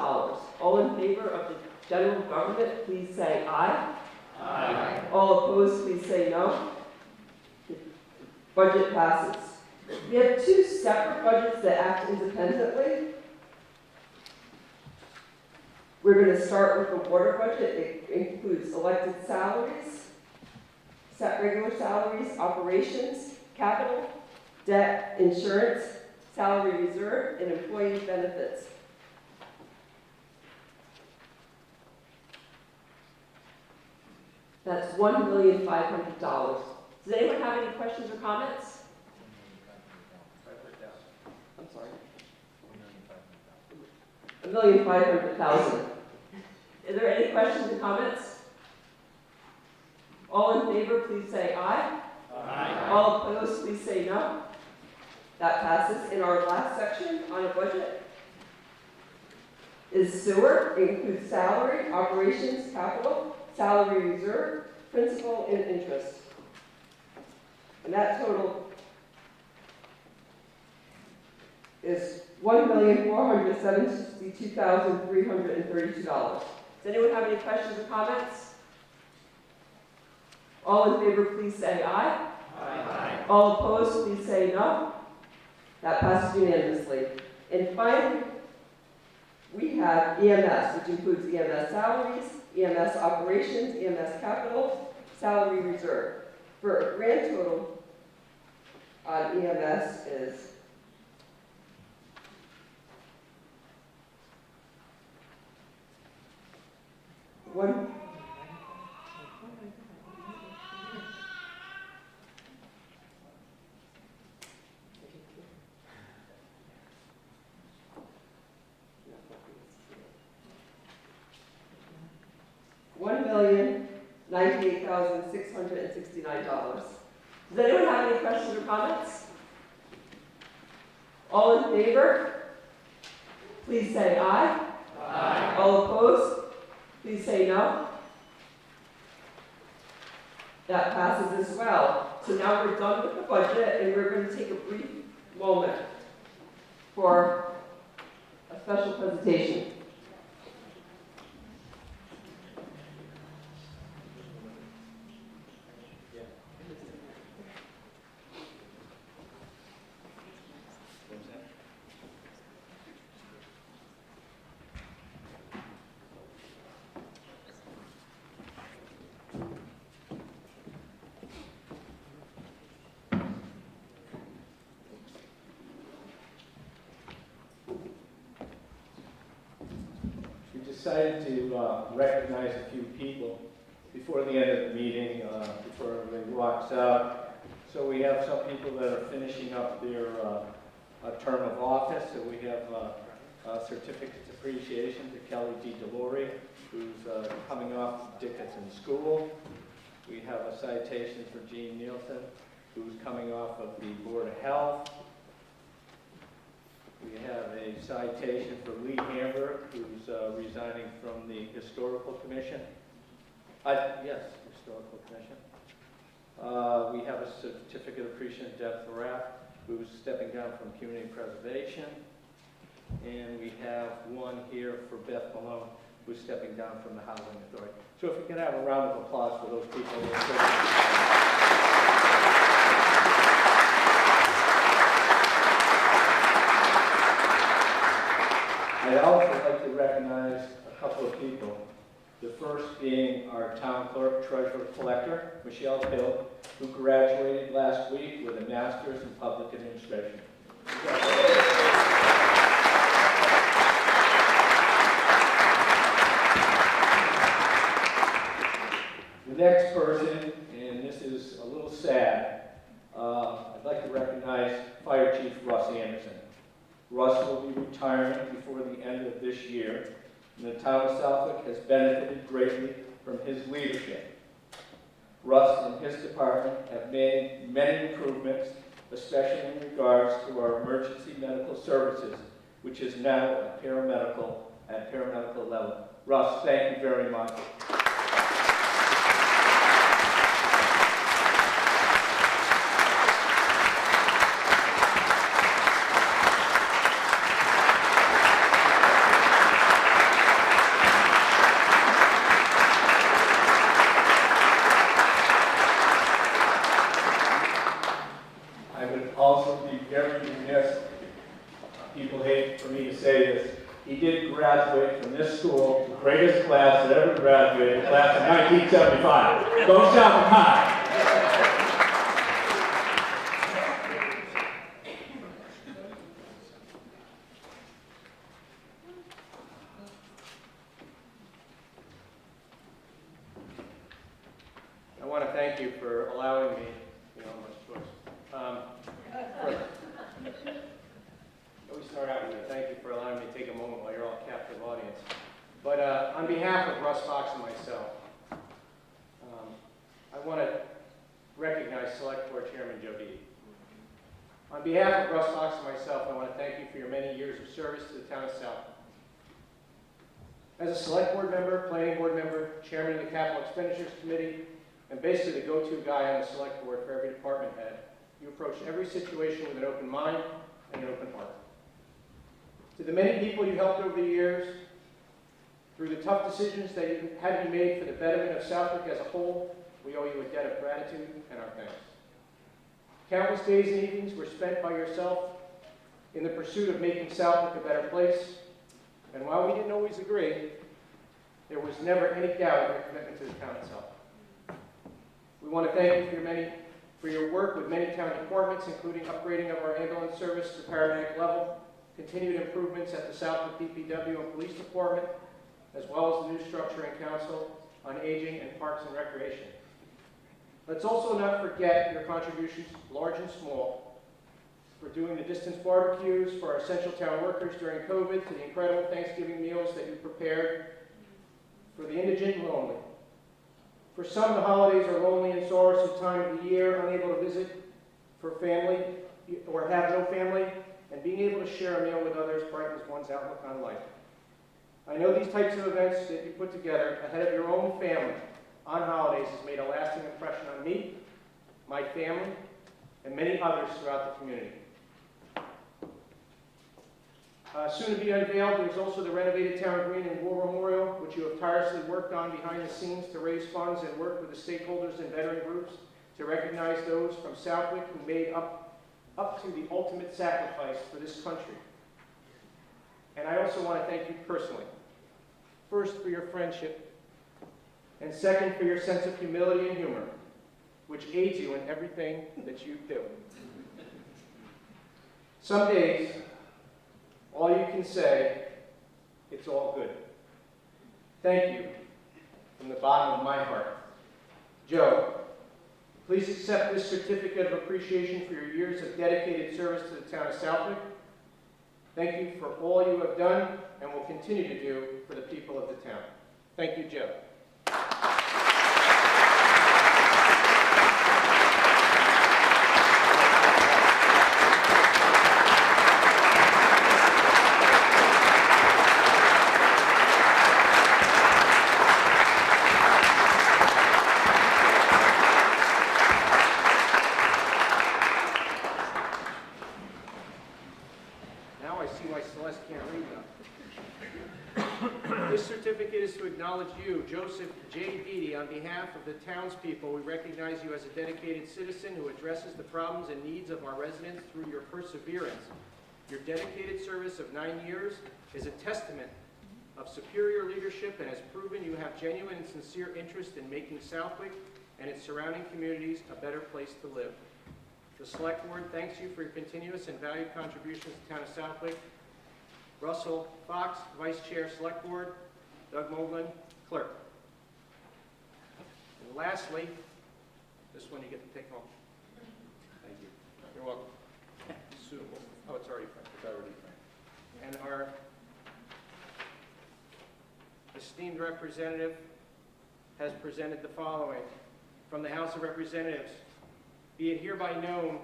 All in favor of the general government, please say aye. Aye. All opposed, please say no. The budget passes. We have two separate budgets that act independently. We're going to start with the water budget. It includes elected salaries, regular salaries, operations, capital, debt, insurance, salary reserve, and employee benefits. That's $1,500,000. Does anyone have any questions or comments? I'm sorry. $1,500,000. Are there any questions or comments? All in favor, please say aye. Aye. All opposed, please say no. That passes. In our last section on a budget is sewer. It includes salary, operations, capital, salary reserve, principal, and interest. And that total is $1,472,332. Does anyone have any questions or comments? All in favor, please say aye. Aye. All opposed, please say no. That passes unanimously. And finally, we have EMS, which includes EMS salaries, EMS operations, EMS capital, salary reserve. For a grand total on EMS is one. $1,098,669. Does anyone have any questions or comments? All in favor? Please say aye. Aye. All opposed? Please say no. That passes as well. So now we're done with the budget and we're going to take a brief moment for a special presentation. decided to recognize a few people before the end of the meeting, before everybody walks out. So we have some people that are finishing up their term of office. So we have certificates of appreciation to Kelly D. DeLore, who's coming off Dickinson School. We have a citation for Jean Nielsen, who's coming off of the Board of Health. We have a citation for Lee Hamburg, who's resigning from the Historical Commission. Yes, Historical Commission. We have a certificate of appreciation to Deb Thorap, who's stepping down from Community Preservation. And we have one here for Beth Malone, who's stepping down from the Housing Authority. So if we can have a round of applause for those people. I'd also like to recognize a couple of people. The first being our town clerk, treasurer, collector, Michelle Hill, who graduated last week with a master's in public administration. The next person, and this is a little sad, I'd like to recognize Fire Chief Russ Anderson. Russ will be retiring before the end of this year, and the town of Southwick has benefited greatly from his leadership. Russ and his department have made many improvements, especially in regards to our emergency medical services, which is now at paramedical level. Russ, thank you very much. Also be very remiss, people hate for me to say this, he did graduate from this school, the greatest class that ever graduated, class of 1975. Don't shout him high. I want to thank you for allowing me, thank you for allowing me to take a moment while you're all captive audience. But on behalf of Russ Fox and myself, I want to recognize Select Board Chairman Joe Dee. On behalf of Russ Fox and myself, I want to thank you for your many years of service to the town of Southwick. As a Select Board member, Planning Board member, Chairman of the Capital Expenditures Committee, and basically the go-to guy on the Select Board for every department head, you approach every situation with an open mind and an open heart. To the many people you helped over the years, through the tough decisions that you had to be made for the betterment of Southwick as a whole, we owe you a debt of gratitude and our thanks. Countless days and evenings were spent by yourself in the pursuit of making Southwick a better place, and while we didn't always agree, there was never any doubt of your commitment to the town itself. We want to thank you for your work with many town departments, including upgrading of our ambulance service to paramedic level, continued improvements at the Southwick DPW and Police Department, as well as the new structure and Council on Aging and Parks and Recreation. Let's also not forget your contributions, large and small, for doing the distance barbecues for our essential town workers during COVID, to the incredible Thanksgiving meals that you prepared for the indigent and lonely. For some, the holidays are lonely and sorrowful time of the year, unable to visit for family or have no family, and being able to share a meal with others brightens one's outlook on life. I know these types of events that you put together ahead of your own family on holidays has made a lasting impression on me, my family, and many others throughout the community. Soon to be unveiled, there's also the renovated Town Green and War Memorial, which you have tirelessly worked on behind the scenes to raise funds and work with the stakeholders and veteran groups to recognize those from Southwick who made up to the ultimate sacrifice for this country. And I also want to thank you personally. First, for your friendship, and second, for your sense of humility and humor, which aids you in everything that you do. Some days, all you can say, it's all good. Thank you from the bottom of my heart. Joe, please accept this certificate of appreciation for your years of dedicated service to the town of Southwick. Thank you for all you have done and will continue to do for the people of the town. Thank you, Joe. Now I see why Celeste can't read them. This certificate is to acknowledge you, Joseph J. Beatty, on behalf of the townspeople. We recognize you as a dedicated citizen who addresses the problems and needs of our residents through your perseverance. Your dedicated service of 9 years is a testament of superior leadership and has proven you have genuine and sincere interest in making Southwick and its surrounding communities a better place to live. The Select Board thanks you for your continuous and valued contributions to the town of Southwick. Russell Fox, Vice Chair, Select Board. Doug Moglen, Clerk. And lastly, this one you get to take home. Thank you. You're welcome. Sue. Oh, it's already framed. It's already framed. And our esteemed representative has presented the following. From the House of Representatives, be it hereby known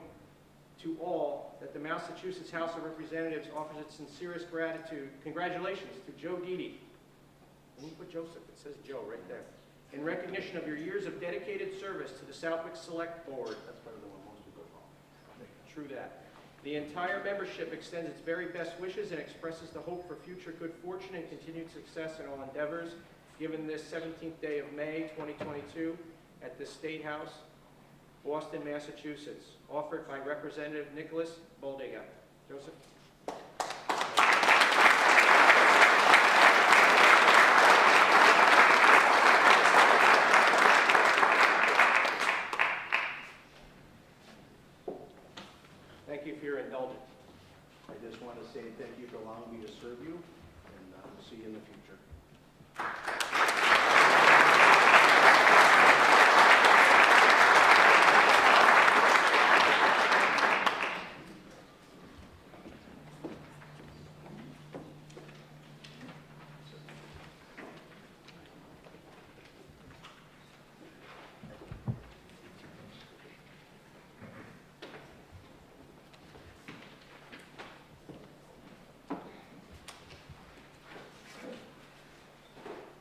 to all that the Massachusetts House of Representatives offers its sincerest gratitude, congratulations to Joe Didi. When you put Joseph, it says Joe right there. In recognition of your years of dedicated service to the Southwick Select Board. That's better than what most people call. True that. The entire membership extends its very best wishes and expresses the hope for future good fortune and continued success in all endeavors, given this 17th day of May, 2022, at the State House, Boston, Massachusetts, offered by Representative Nicholas Boldega. Joseph. Thank you for your indulgence. I just want to say thank you for allowing me to serve you, and we'll see you in the future.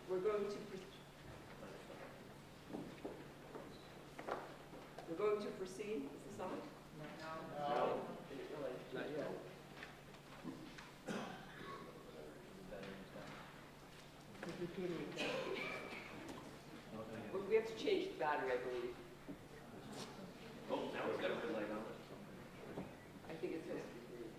We're going to proceed. Is this on? No. Didn't realize. Not yet. We have to change the battery, I believe. Oh, now it's got a red light on it. I think it's supposed to be green.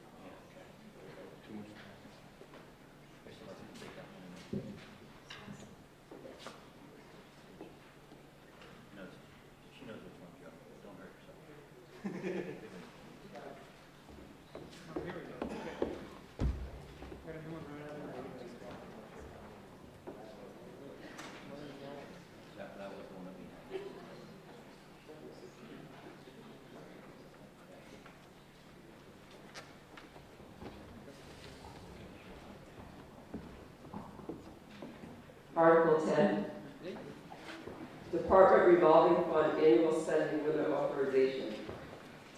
She knows which one to go. Don't hurt yourself. That was the one that we had. Article 10, Department Revolving Fund Annual Spending Limit Authorization.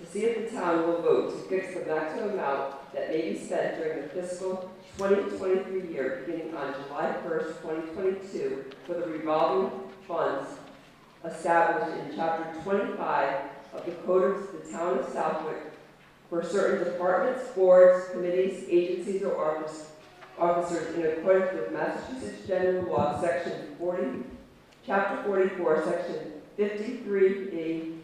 To see if the town will vote to fix the maximum amount that may be spent during the fiscal 2023 year beginning on July 1st, 2022 for the revolving funds established in Chapter 25 of the Code of the Town of Southwick for certain departments, boards, committees, agencies, or officers in accordance with Massachusetts General Law, Section 40, Chapter 44, Section 53A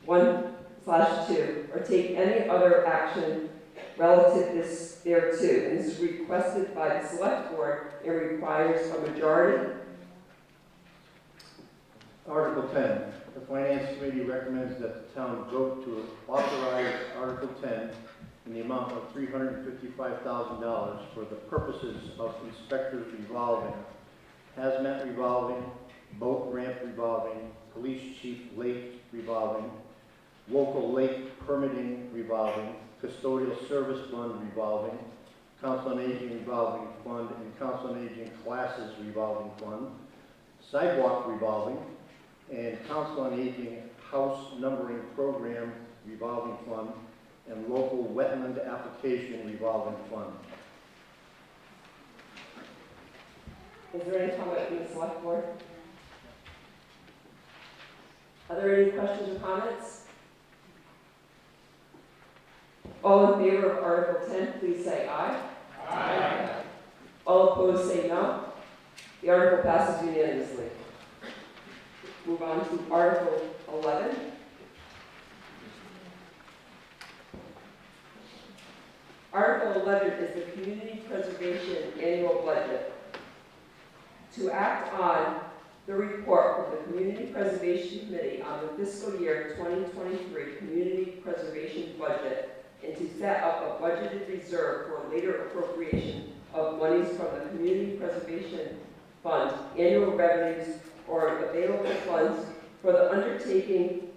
1/2, or take any other action relative thereto, and is requested by the Select Board and requires a majority. Article 10, the Finance Committee recommends that the town vote to authorize Article 10 in the amount of $355,000 for the purposes of inspectors revolving hazmat revolving, boat ramp revolving, police chief lake revolving, local lake permitting revolving, custodial service fund revolving, council on aging revolving fund, and council on aging classes revolving fund, sidewalk revolving, and council on aging house numbering program revolving fund, and local wetland application revolving fund. Is there any comment from the select board? Are there any questions or comments? All in favor of Article 10, please say aye. Aye. All opposed, say no. The article passes unanimously. Move on to Article 11. Article 11 is the Community Preservation Annual Budget. To act on the report from the Community Preservation Committee on the fiscal year 2023 Community Preservation Budget, and to set up a budgeted reserve for later appropriation of monies from the Community Preservation Fund, annual revenues, or available funds for the undertaking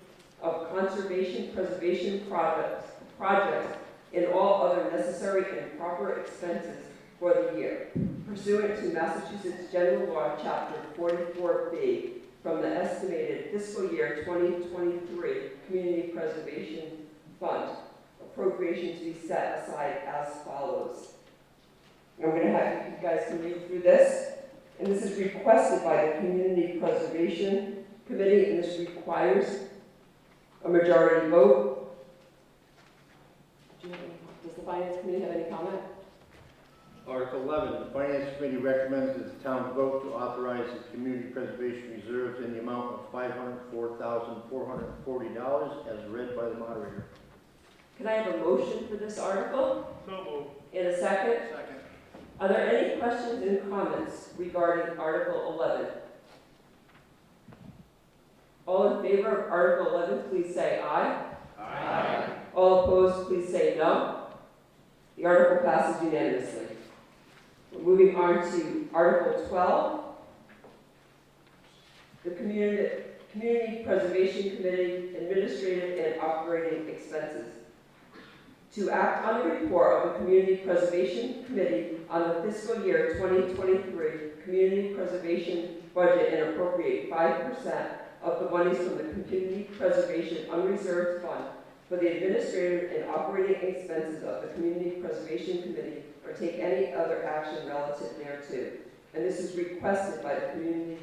of conservation preservation projects, and all other necessary and proper expenses for the year, pursuant to Massachusetts General Law, Chapter 44B, from the estimated fiscal year 2023 Community Preservation Fund. Appropriation to be set aside as follows. I'm going to have you guys can read through this, and this is requested by the Community Preservation Committee, and this requires a majority vote. Does the Finance Committee have any comment? Article 11, the Finance Committee recommends that the town vote to authorize the Community Preservation Reserves in the amount of $504,440 as read by the moderator. Can I have a motion for this article? So moved. In a second? Second. Are there any questions and comments regarding Article 11? All in favor of Article 11, please say aye. Aye. All opposed, please say no. The article passes unanimously. We're moving on to Article 12. The Community Preservation Committee Administrative and Operating Expenses. To act on the report of the Community Preservation Committee on the fiscal year 2023 Community Preservation Budget and appropriate 5% of the monies from the Community Preservation Unreserved Fund for the administrative and operating expenses of the Community Preservation Committee, or take any other action relative thereto. And this is requested by the Community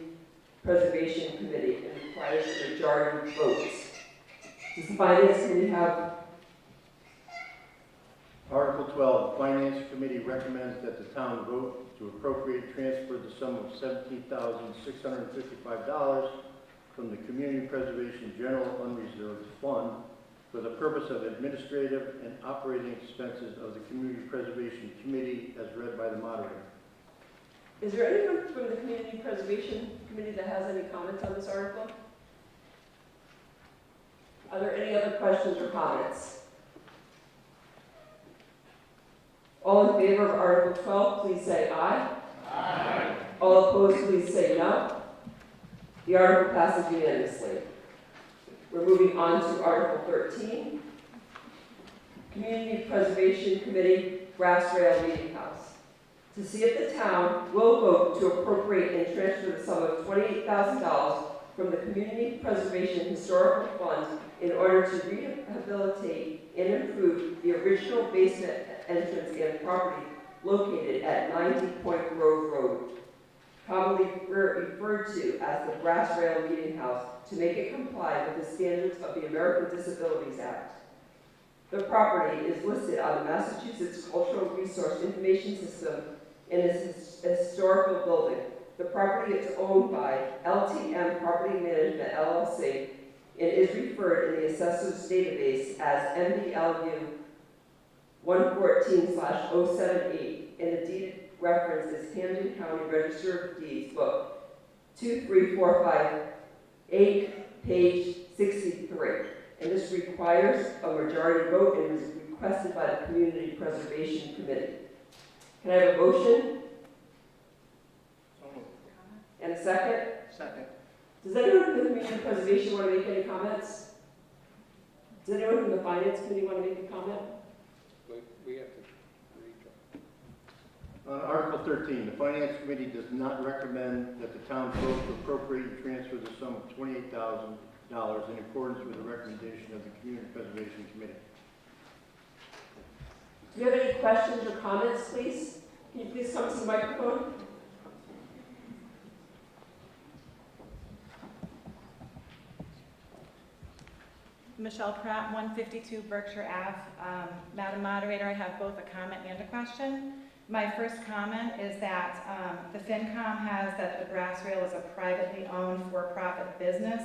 Preservation Committee and requires a majority of votes. Does the Finance Committee have? Article 12, the Finance Committee recommends that the town vote to appropriate transfer the sum of $17,655 from the Community Preservation General Unreserved Fund for the purpose of administrative and operating expenses of the Community Preservation Committee as read by the moderator. Is there anyone from the Community Preservation Committee that has any comments on this article? Are there any other questions or comments? All in favor of Article 12, please say aye. Aye. All opposed, please say no. The article passes unanimously. We're moving on to Article 13. Community Preservation Committee Grass Rail Meeting House. To see if the town will vote to appropriate and transfer the sum of $28,000 from the Community Preservation Historical Fund in order to rehabilitate and improve the original basement entrance and property located at 90 Point Grove Road, commonly referred to as the Grass Rail Meeting House, to make it comply with the standards of the American Disabilities Act. The property is listed on the Massachusetts Cultural Resource Information System and is a historical building. The property is owned by LTM Property Management LLC and is referred in the Assessor's Database as MDLU 114/078, and the deed reference is Camden County Register of Deeds, Book 23458, page 63. And this requires a majority vote and is requested by the Community Preservation Committee. Can I have a motion? And a second? Second. Does anyone from the Community Preservation want to make any comments? Does anyone from the Finance Committee want to make a comment? We have to read. On Article 13, the Finance Committee does not recommend that the town vote to appropriate and transfer the sum of $28,000 in accordance with the recommendation of the Community Preservation Committee. Do you have any questions or comments, please? Can you please come to the microphone? Michelle Pratt, 152 Berkshire Ave. Madam Moderator, I have both a comment and a question. My first comment is that the FinCom has that the brass rail is a privately owned for-profit business.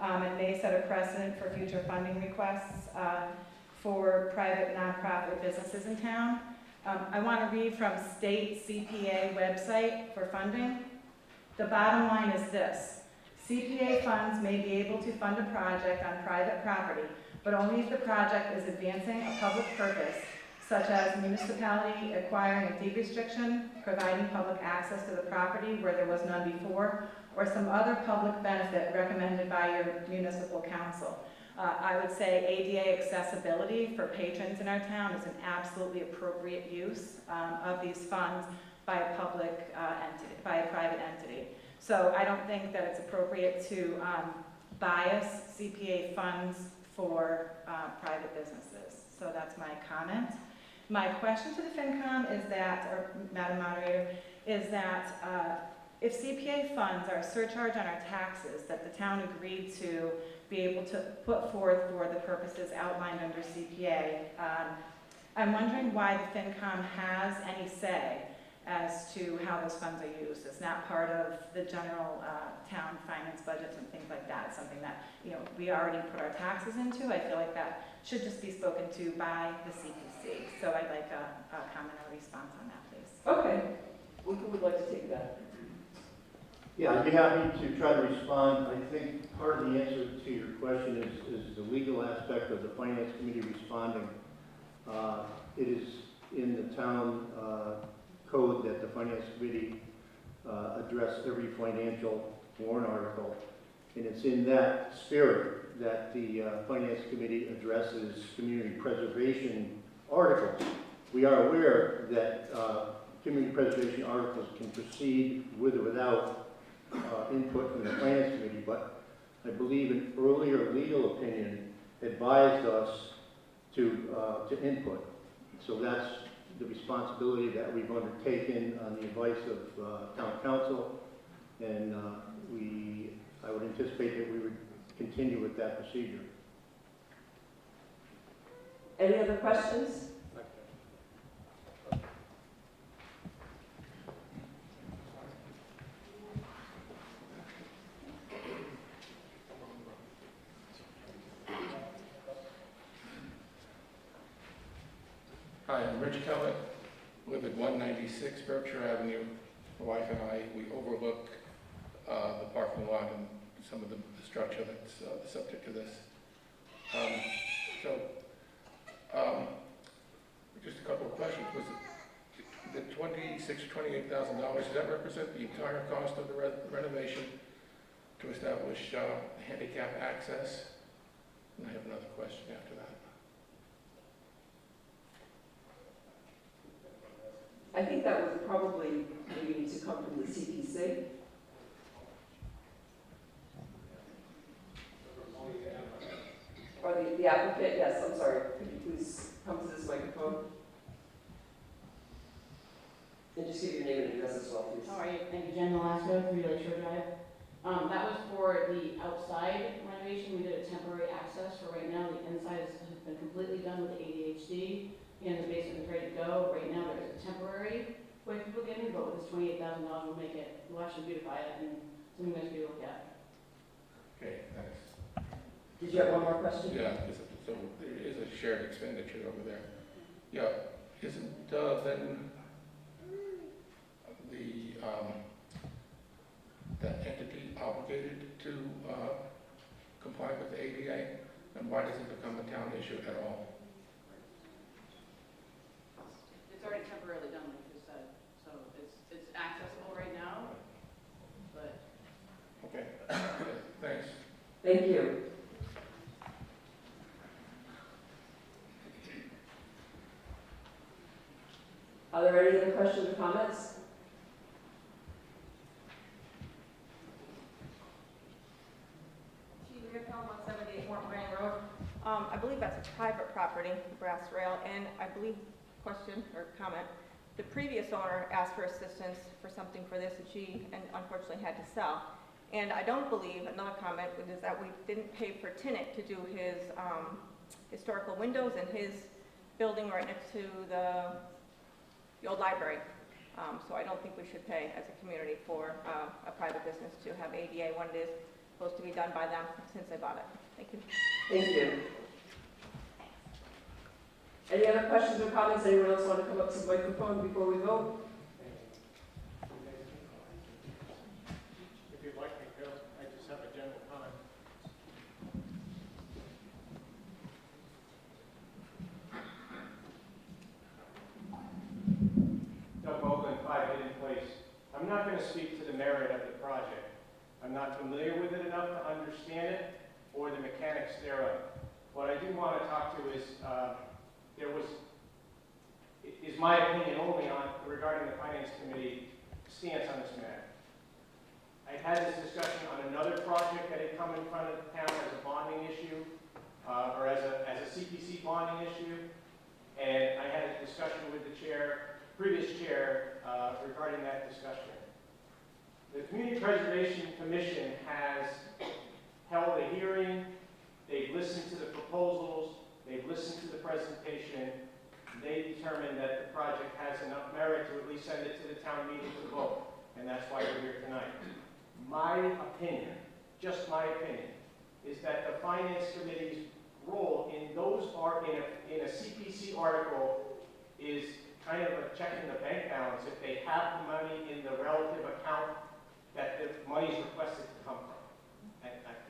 It may set a precedent for future funding requests for private nonprofit businesses in town. I want to read from state CPA website for funding. The bottom line is this. CPA funds may be able to fund a project on private property, but only if the project is advancing a public purpose, such as municipality acquiring a deed restriction, providing public access to the property where there was none before, or some other public benefit recommended by your municipal council. I would say ADA accessibility for patrons in our town is an absolutely appropriate use of these funds by a public entity, by a private entity. So I don't think that it's appropriate to bias CPA funds for private businesses. So that's my comment. My question to the FinCom is that, or Madam Moderator, is that if CPA funds are a surcharge on our taxes that the town agreed to be able to put forth for the purposes outlined under CPA, I'm wondering why the FinCom has any say as to how those funds are used. It's not part of the general town finance budgets and things like that. It's something that, you know, we already put our taxes into. I feel like that should just be spoken to by the CPC. So I'd like a comment or response on that, please. Okay. Who would like to take that? Yeah, I'd be happy to try to respond. I think part of the answer to your question is the legal aspect of the Finance Committee responding. It is in the town code that the Finance Committee address every financial warrant article. And it's in that spirit that the Finance Committee addresses community preservation articles. We are aware that community preservation articles can proceed with or without input from the Finance Committee, but I believe an earlier legal opinion advised us to input. So that's the responsibility that we've undertaken on the advice of town council, and I would anticipate that we would continue with that procedure. Any other questions? Hi, I'm Rich Kellett, live at 196 Berkshire Avenue. My wife and I, we overlook the parking lot and some of the structure that's subject to this. Just a couple of questions. Was it the $28,000, does that represent the entire cost of the renovation to establish handicap access? And I have another question after that. I think that would probably maybe need to come from the CPC. Or the applicant, yes, I'm sorry. Could you please come to this microphone? And just give your name and address as well, please. How are you? Thank you, Jen Velasco, 3 Lakeshore Drive. That was for the outside renovation. We did a temporary access for right now. The inside has been completely done with ADHD, and the basement is ready to go. Right now, there's a temporary way people get in, but with this $28,000, we'll actually beautify it and something nice for you to look at. Okay, thanks. Did you have one more question? Yeah, so there is a shared expenditure over there. Yeah, isn't then that entity obligated to comply with the ADA? And why does it become a town issue at all? It's already temporarily done, like you said, so it's accessible right now, but Thank you. Are there any other questions or comments? Chief Rippel, 178 Morton Brand Road. I believe that's a private property, the brass rail, and I believe, question or comment, the previous owner asked for assistance for something for this, and she unfortunately had to sell. And I don't believe, another comment, is that we didn't pay for Tinnick to do his historical windows in his building right next to the old library. So I don't think we should pay as a community for a private business to have ADA when it is supposed to be done by them since they bought it. Thank you. Thank you. Any other questions or comments? Anyone else want to come up to the microphone before we vote? If you'd like me to, I just have a general comment. Doug Moglen, 5 Hidden Place. I'm not going to speak to the merit of the project. I'm not familiar with it enough to understand it or the mechanics thereof. What I do want to talk to is, is my opinion only on regarding the Finance Committee stance on this matter. I had this discussion on another project that had come in front of the town as a bonding issue, or as a CPC bonding issue, and I had a discussion with the previous chair, regarding that discussion. The Community Preservation Commission has held a hearing. They've listened to the proposals. They've listened to the presentation. They determined that the project has enough merit to at least send it to the town meeting to vote, and that's why we're here tonight. My opinion, just my opinion, is that the Finance Committee's role in in a CPC article is kind of a check in the bank balance if they have the money in the relative account that the money is requested to come from.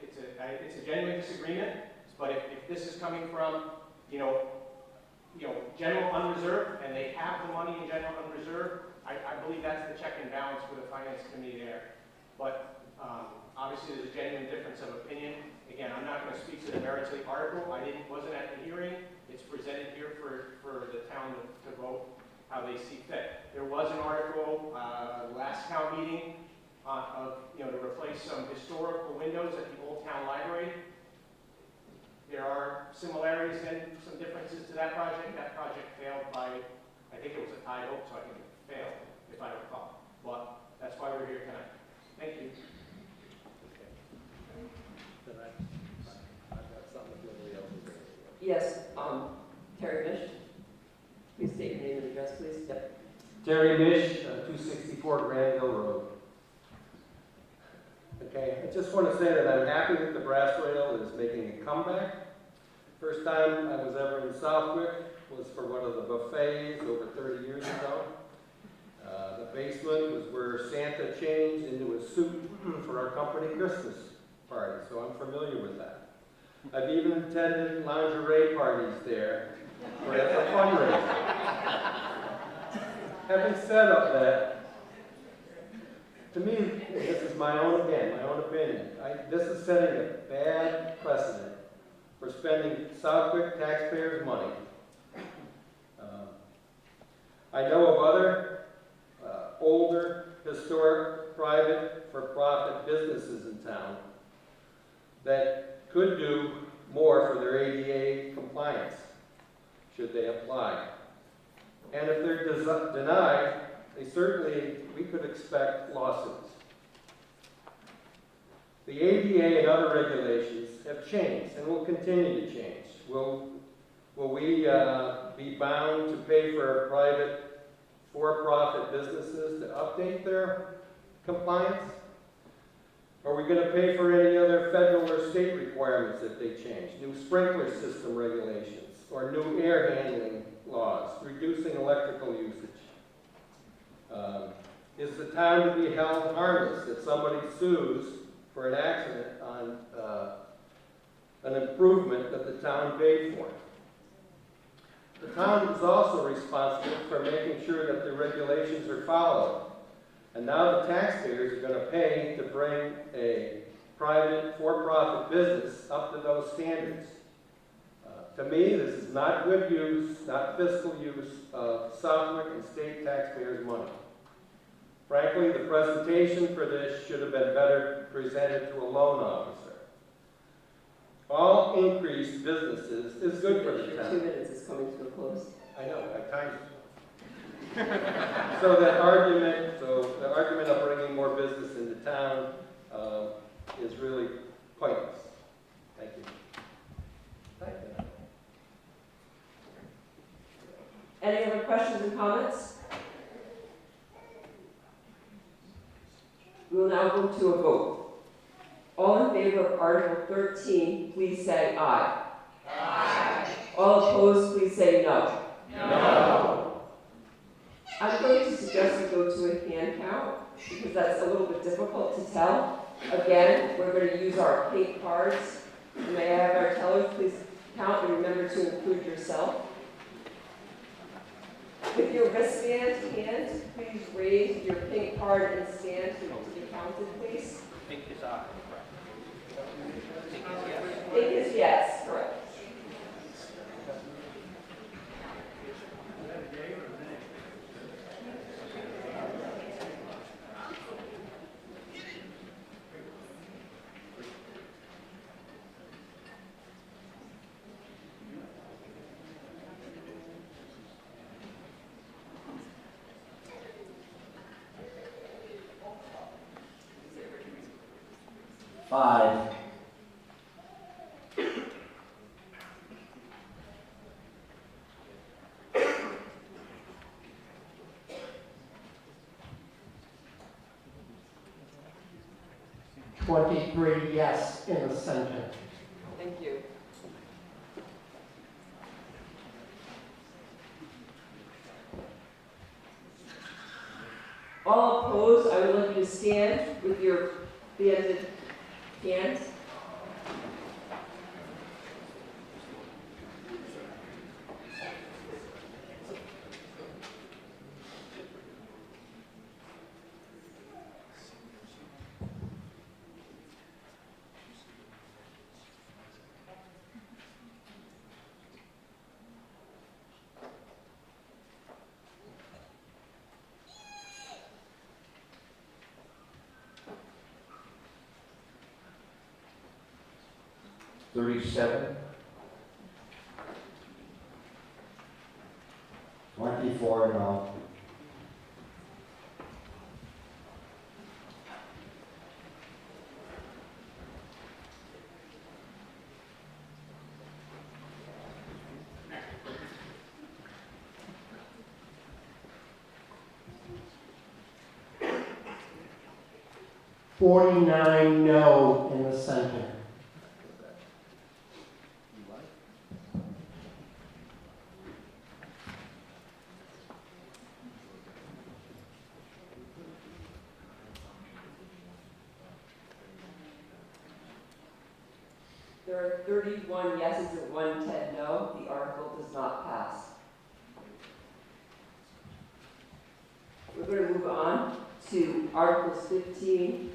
It's a genuine disagreement, but if this is coming from, general unreserved, and they have the money in general unreserved, I believe that's the check and balance for the Finance Committee there. But obviously there's a genuine difference of opinion. Again, I'm not going to speak to the merits of the article. Wasn't at the hearing. It's presented here for the town to vote how they see fit. There was an article last town meeting to replace some historical windows at the Old Town Library. There are similarities and some differences to that project. That project failed by, I think it was a tie vote, so I think it failed, if I recall. But that's why we're here tonight. Thank you. Yes, Terry Mish. Please state your name and address, please. Yep. Terry Mish, 264 Granville Road. Okay, I just want to say that I'm happy that the brass rail is making a comeback. First time I was ever in Southwick was for one of the buffets over 30 years ago. The basement was where Santa changed into a suit for our company Christmas party, so I'm familiar with that. I've even attended lingerie parties there for a fundraiser. Having said all that, to me, this is my own opinion. This is setting a bad precedent for spending Southwick taxpayers' money. I know of other older, historic, private, for-profit businesses in town that could do more for their ADA compliance, should they apply. And if they're denied, we could expect lawsuits. The ADA and other regulations have changed and will continue to change. Will we be bound to pay for private for-profit businesses to update their compliance? Are we going to pay for any other federal or state requirements if they change? New sprinkler system regulations or new air handling laws, reducing electrical usage? Is the town to be held harmless if somebody sues for an accident on an improvement that the town paid for? The town is also responsible for making sure that the regulations are followed. And now the taxpayers are going to pay to bring a private for-profit business up to those standards. To me, this is not good use, not fiscal use of Southwick and state taxpayers' money. Frankly, the presentation for this should have been better presented to a loan officer. All increased businesses is good for the Your town. 2 minutes is coming to a close. I know, I timed it. So the argument of bringing more business into town is really pointless. Thank you. Thank you. Any other questions and comments? We will now go to a vote. All in favor of Article 13, please say aye. Aye. All opposed, please say no. No. I'm going to suggest we go to a hand count because that's a little bit difficult to tell. Again, we're going to use our pink cards. May I have our tellers please count and remember to include yourself. With your wristband hand, please raise your pink card and stand to be counted, please. Pink is aye, correct. Pink is yes. Pink is yes, correct. Five. $23 yes in the center. Thank you. All opposed, I would like you to stand with your banded hands. $37. $24 no. $49 no in the center. There are 31 yeses and 110 no. The article does not pass. We're going to move on to Articles 15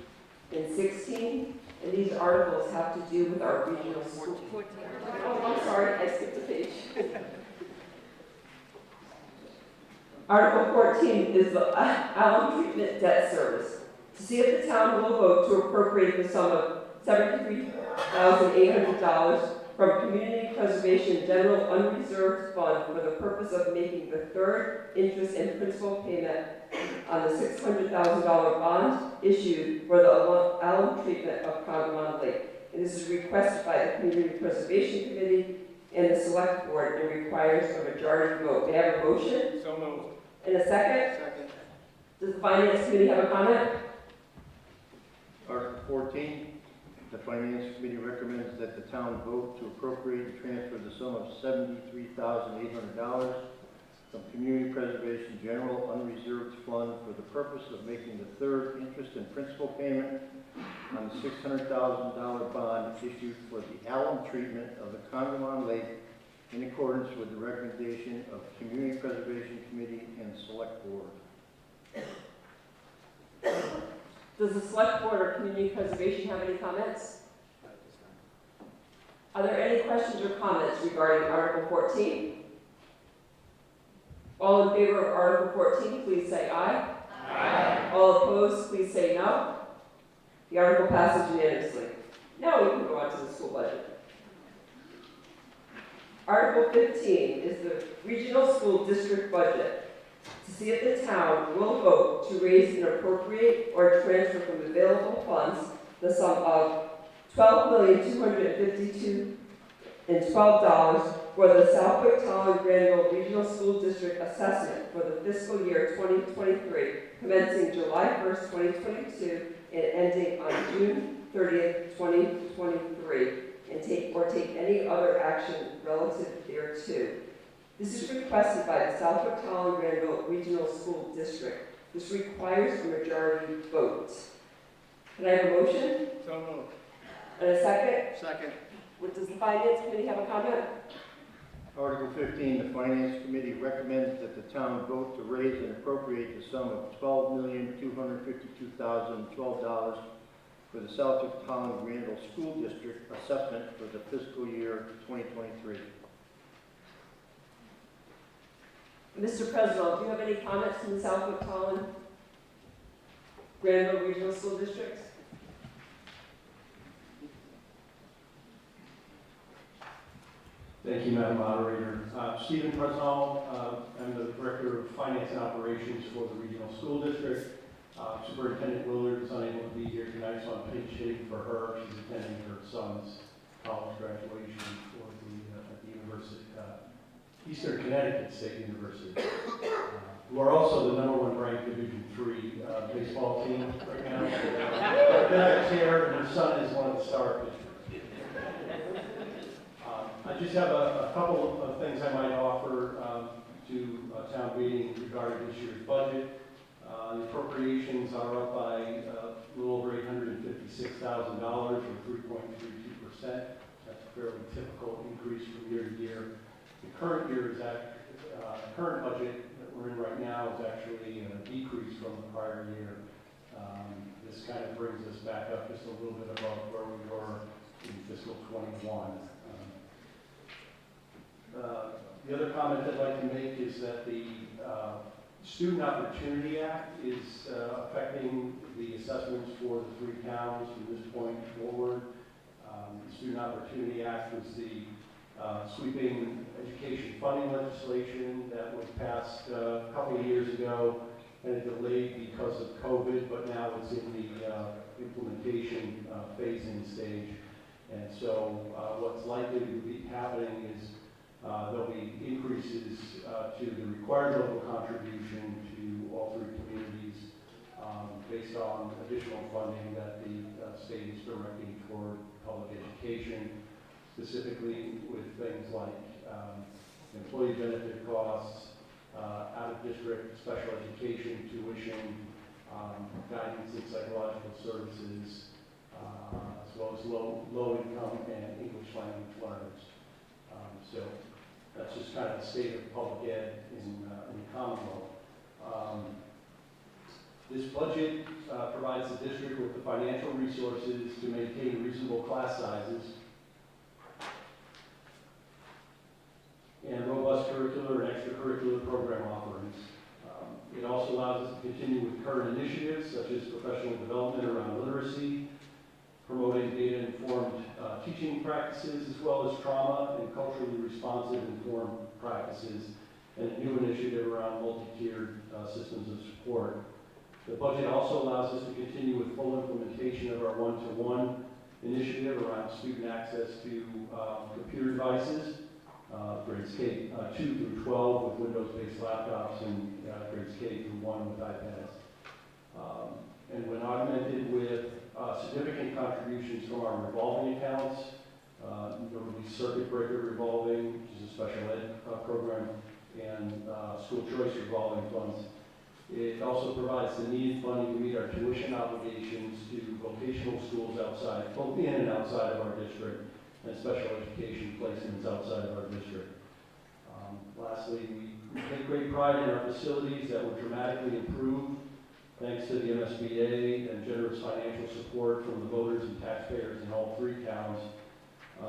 and 16. And these articles have to do with our regional school. Oh, I'm sorry, I skipped a page. Article 14 is the alum treatment debt service. To see if the town will vote to appropriate the sum of $73,800 from Community Preservation General Unreserved Fund for the purpose of making the third interest and principal payment on the $600,000 bond issued for the alum treatment of Congamon Lake. And this is requested by the Community Preservation Committee and the Select Board and requires a majority vote. May I have a motion? So moved. And a second? Second. Does the Finance Committee have a comment? Article 14, the Finance Committee recommends that the town vote to appropriate and transfer the sum of $73,800 from Community Preservation General Unreserved Fund for the purpose of making the third interest and principal payment on the $600,000 bond issued for the alum treatment of the Congamon Lake in accordance with the recommendation of Community Preservation Committee and Select Board. Does the select board or community preservation have any comments? Are there any questions or comments regarding Article 14? All in favor of Article 14, please say aye. Aye. All opposed, please say no. The article passes unanimously. Now we can go on to the school budget. Article 15 is the regional school district budget. To see if the town will vote to raise and appropriate or transfer from available funds the sum of $12,252,012 for the Southwick Town Granville Regional School District assessment for the fiscal year 2023, commencing July 1st, 2022, and ending on June 30th, 2023, and take any other action relative thereto. This is requested by the Southwick Town Granville Regional School District. This requires a majority vote. Can I have a motion? So moved. And a second? Second. Does the Finance Committee have a comment? Article 15, the Finance Committee recommends that the town vote to raise and appropriate the sum of $12,252,012 for the Southwick Town Granville School District assessment for the fiscal year 2023. Mr. President, do you have any comments from the Southwick Town Granville Regional School District? Thank you, Madam Moderator. Stephen Presnell, I'm the Director of Finance and Operations for the Regional School District. Superintendent Willard is unable to be here tonight, so I'm pinch hitting for her. She's attending her son's college graduation for at the University, Eastern Connecticut State University, who are also the #1 ranked Division III baseball team right now. Bennett's here, and her son is one of the star pitchers. I just have a couple of things I might offer to town meeting regarding this year's budget. The appropriations are up by a little over $856,000, or 3.32%. That's a fairly typical increase from year to year. The current year is current budget that we're in right now is actually a decrease from the prior year. This kind of brings us back up just a little bit above where we were in fiscal 21. The other comment I'd like to make is that the Student Opportunity Act is affecting the assessments for the 3 towns from this point forward. The Student Opportunity Act was the sweeping education funding legislation that was passed a couple of years ago, and it delayed because of COVID, but now it's in the implementation phase-in stage. And so what's likely to be happening is there'll be increases to the required local contribution to all 3 communities based on additional funding that the state is directing toward public education, specifically with things like employee benefit costs, out-of-district special education tuition, guidance and psychological services, as well as low-income and English language learners. So that's just kind of the state of public ed in the Commonwealth. This budget provides the district with the financial resources to maintain reasonable class sizes and robust curricular and extracurricular program offerings. It also allows us to continue with current initiatives such as professional development around literacy, promoting data-informed teaching practices, as well as trauma and culturally responsive informed practices, and a new initiative around multi-tiered systems of support. The budget also allows us to continue with full implementation of our one-to-one initiative around student access to computer devices, grades K-2 through 12 with Windows-based laptops, and grades K-1 with iPads. And when augmented with significant contributions from our revolving accounts, notably circuit breaker revolving, which is a special ed program, and school choice revolving funds. It also provides the needed funding to meet our tuition obligations to vocational schools outside, both in and outside of our district, and special education placements outside of our district. Lastly, we take great pride in our facilities that were dramatically improved Thanks to the MSBA and generous financial support from the voters and taxpayers in all three towns,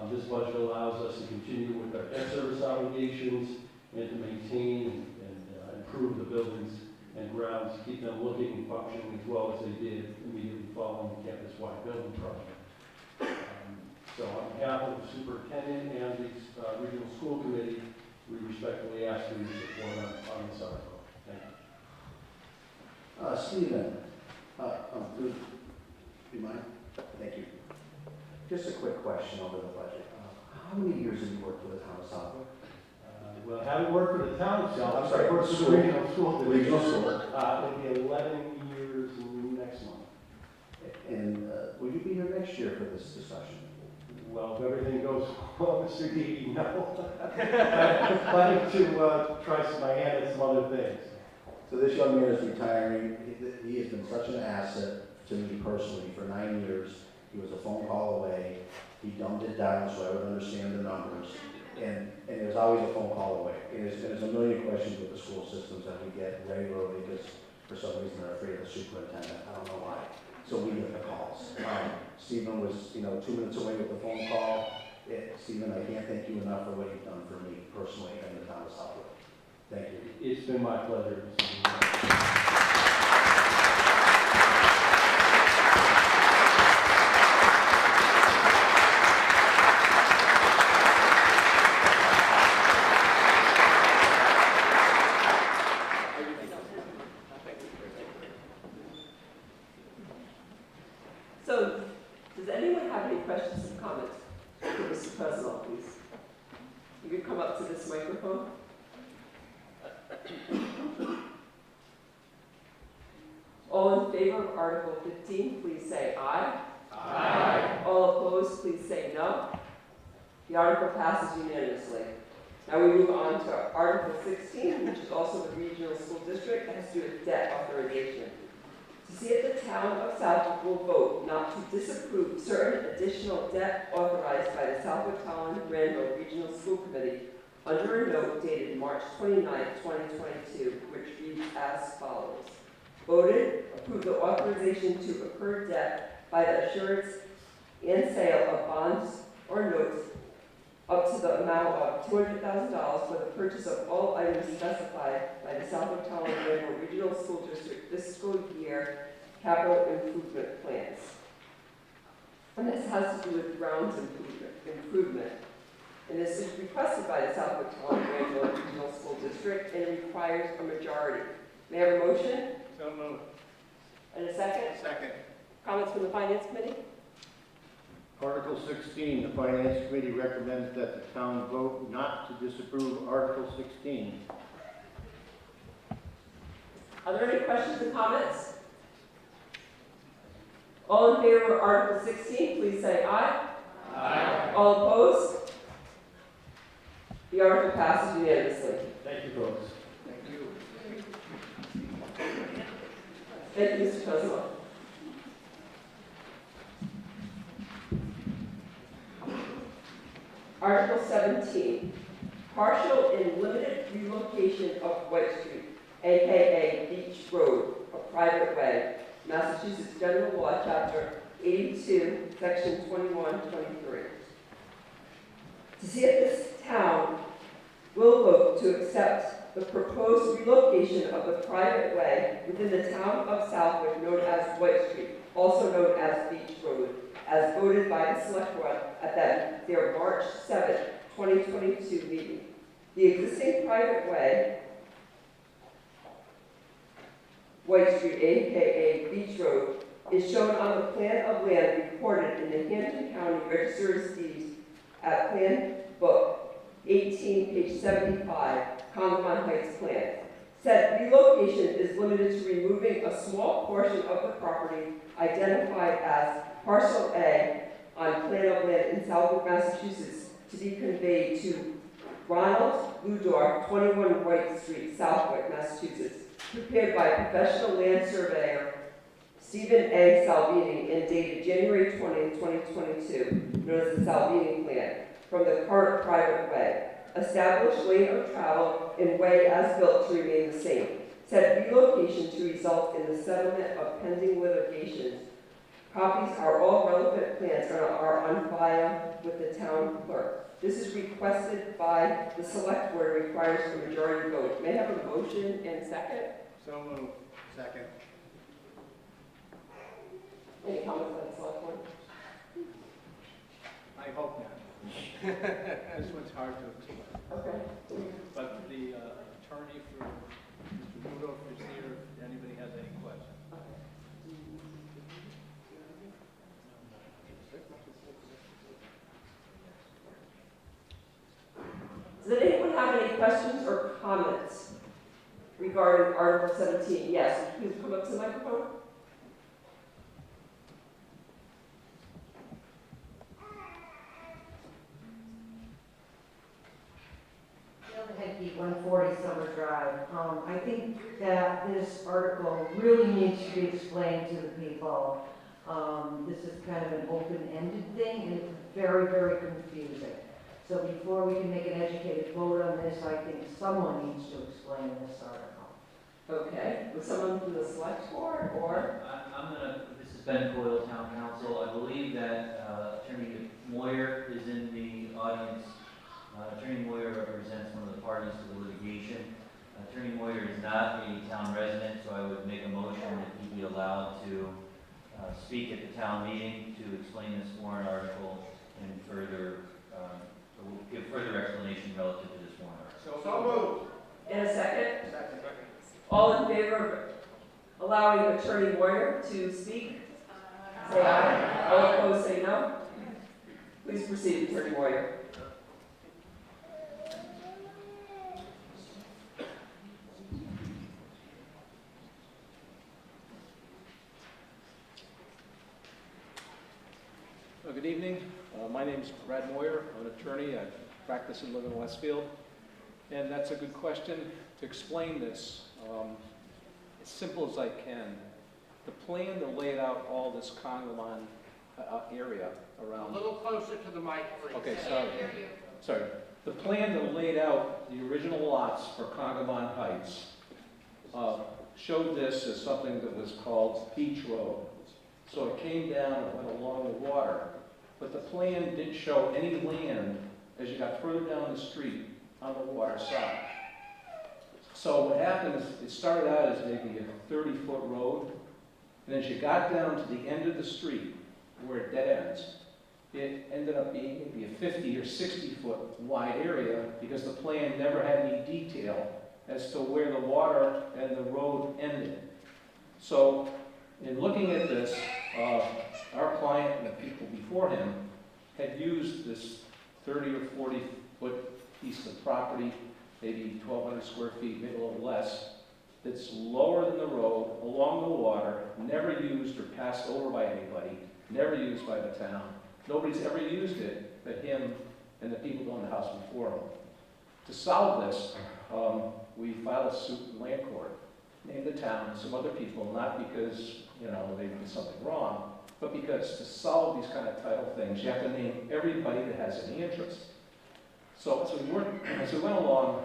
this budget allows us to continue with our debt service obligations and to maintain and improve the buildings and grounds, keep them looking and functioning as well as they did immediately following the campus-wide building project. So on behalf of the superintendent and the regional school committee, we respectfully ask for your support on this article. Thank you. Stephen, do you mind? Thank you. Just a quick question over the budget. How many years have you worked for the town of Southwick? Well, having worked for the town itself, I'm sorry, I worked for the regional school. Regional school. It'll be 11 years next month. And will you be here next year for this discussion? Well, if everything goes well, Mr. Gee, no. I'm planning to try my hand at some other things. So this young man is retiring. He has been such an asset to me personally for 9 years. He was a phone call away. He dumbed it down so I would understand the numbers. And it was always a phone call away. And there's a million questions with the school systems that we get regularly because for some reason they're afraid of the superintendent. I don't know why. So we get the calls. Stephen was, 2 minutes away with the phone call. Stephen, I can't thank you enough for what you've done for me personally and the town of Southwick. Thank you. It's been my pleasure. So, does anyone have any questions or comments for Mr. President, please? You could come up to this microphone. All in favor of Article 15, please say aye. Aye. All opposed, please say no. The article passes unanimously. Now we move on to Article 16, which is also the regional school district, that has to do with debt authorization. To see if the town of Southwick will vote not to disapprove certain additional debt authorized by the Southwick Holland Granville Regional School Committee under a note dated March 29, 2022, which reads as follows. Voted, approve the authorization to incur debt by the assurance and sale of bonds or notes up to the amount of $200,000 for the purchase of all items specified by the Southwick Holland Granville Regional School District fiscal year capital improvement plans. And this has to do with grounds improvement. And this is requested by the Southwick Holland Granville Regional School District and it requires a majority. May I have a motion? So moved. And a second? Second. Comments from the Finance Committee? Article 16, the Finance Committee recommends that the town vote not to disapprove Article 16. Are there any questions or comments? All in favor of Article 16, please say aye. Aye. All opposed? The article passes unanimously. Thank you, folks. Thank you. Thank you, Mr. President. Article 17, partial and limited relocation of White Street, aka Beach Road, a private way, Massachusetts General Law, Chapter 82, Section 2123. To see if this town will vote to accept the proposed relocation of the private way within the town of Southwick known as White Street, also known as Beach Road, as voted by the Select Board at their March 7, 2022 meeting. The existing private way, White Street, aka Beach Road, is shown on the plan of land recorded in the Hampton County Register of Deeds at Plan Book 18, page 75, Congamon Heights Plan. Said relocation is limited to removing a small portion of the property identified as Parcel A on plan of land in Southwick, Massachusetts, to be conveyed to Ronald Ludor, 21 White Street, Southwick, Massachusetts, prepared by professional land surveyor Stephen A. Salvini and dated January 20, 2022, known as the Salvini Plan, from the current private way. Established lane of travel and way as built to remain the same. said relocation to result in the settlement of pending litigations. Copies are all relevant plans and are on file with the town clerk. This is requested by the select board, requires a majority vote. May I have a motion and second? So moved. Second. Any comments on the select board? I hope not. This one's hard to explain. Okay. But the attorney for Mr. Rudolph is here if anybody has any questions. Does anyone have any questions or comments regarding Article 17? Yes, please come up to the microphone. Headkey, 140 Summer Drive. I think that this article really needs to be explained to the people. This is kind of an open-ended thing, and it's very, very confusing. So before we can make an educated vote on this, I think someone needs to explain this article. Okay, would someone from the select board or? This is Ben Coyle, Town Council. I believe that Attorney Moyer is in the audience. Attorney Moyer represents one of the parties to the litigation. Attorney Moyer is not a town resident, so I would make a motion that he be allowed to speak at the town meeting to explain this warrant article and further, give further explanation relative to this warrant article. So moved. In a second? Second. All in favor of allowing Attorney Moyer to speak? Say aye. All opposed, say no. Please proceed, Attorney Moyer. Good evening. My name is Brad Moyer. I'm an attorney. I practice and live in Westfield. And that's a good question. To explain this, as simple as I can, the plan that laid out all this Congamon area around. A little closer to the mic, please. Okay, sorry. Sorry. The plan that laid out the original lots for Congamon Heights showed this as something that was called Beach Road. So it came down and went along the water. But the plan didn't show any land as you got further down the street on the water side. So what happened is it started out as maybe a 30-foot road, and as you got down to the end of the street where it dead ends, it ended up being maybe a 50 or 60-foot wide area because the plan never had any detail as to where the water and the road ended. So in looking at this, our client and the people before him had used this 30 or 40 foot piece of property, maybe 1,200 square feet, maybe a little less, that's lower than the road, along the water, never used or passed over by anybody, never used by the town. Nobody's ever used it but him and the people who owned the house before him. To solve this, we filed a suit in land court, named the town and some other people, not because, they did something wrong, but because to solve these kind of title things, you have to name everybody that has any interest. So as we went along,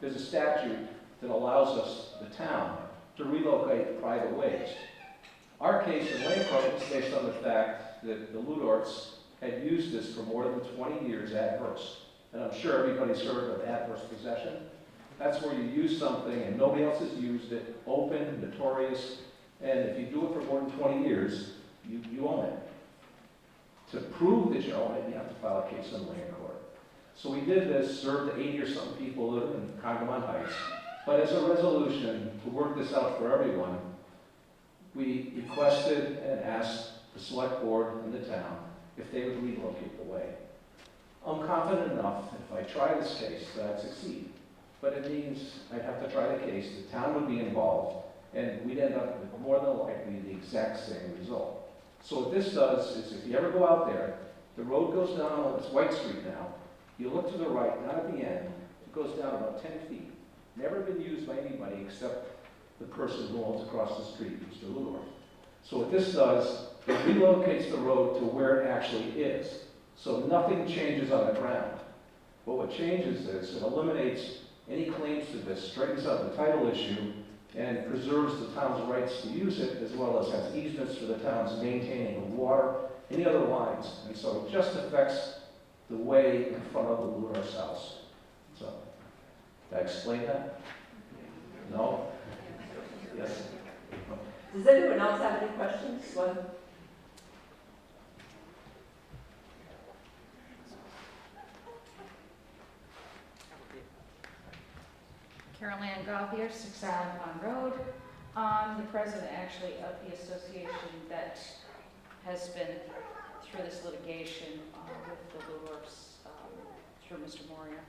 there's a statute that allows us, the town, to relocate private ways. Our case in land court was based on the fact that the Ludorts had used this for more than 20 years adverse. And I'm sure everybody's heard of adverse possession. That's where you use something and nobody else has used it, open, notorious, and if you do it for more than 20 years, you own it. To prove that you own it, you have to file a case in land court. So we did this, served 80 or something people living in Congamon Heights. But as a resolution to work this out for everyone, we requested and asked the select board and the town if they would relocate the way. I'm confident enough that if I try this case that I'd succeed. But it means I'd have to try the case, the town would be involved, and we'd end up with more than likely the exact same result. So what this does is if you ever go out there, the road goes down on this White Street now, you look to the right, not at the end, it goes down about 10 feet. Never been used by anybody except the person who owns across the street, Mr. Ludor. So what this does, it relocates the road to where it actually is. So nothing changes on the ground. But what changes is it eliminates any claims to this, straightens out the title issue, and preserves the town's rights to use it, as well as has easements for the town's maintaining the water, any other lines. And so it just affects the way in front of the Lunar House. So, did I explain that? No? Yes? Does anyone else have any questions? One. Carol Ann Gauthier, 6 Island Pond Road. I'm the president actually of the association that has been through this litigation with the Lewis through Mr. Moria.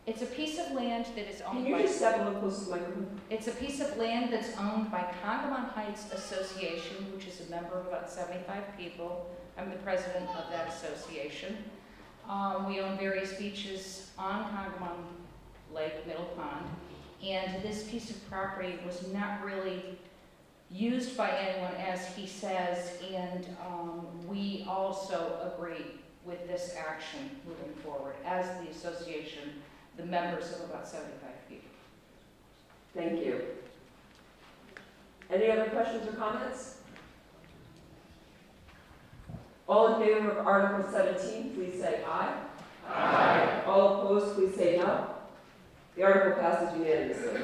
It's a piece of land that is owned by... Can you just step a little closer to the microphone? It's a piece of land that's owned by Congamon Heights Association, which is a member of about 75 people. I'm the president of that association. We own various beaches on Congamon Lake, Middle Pond, and this piece of property was not really used by anyone, as he says, and we also agree with this action moving forward as the association, the members of about 75 people. Thank you. Any other questions or comments? All in favor of Article 17, please say aye. Aye. All opposed, please say no. The article passes unanimously.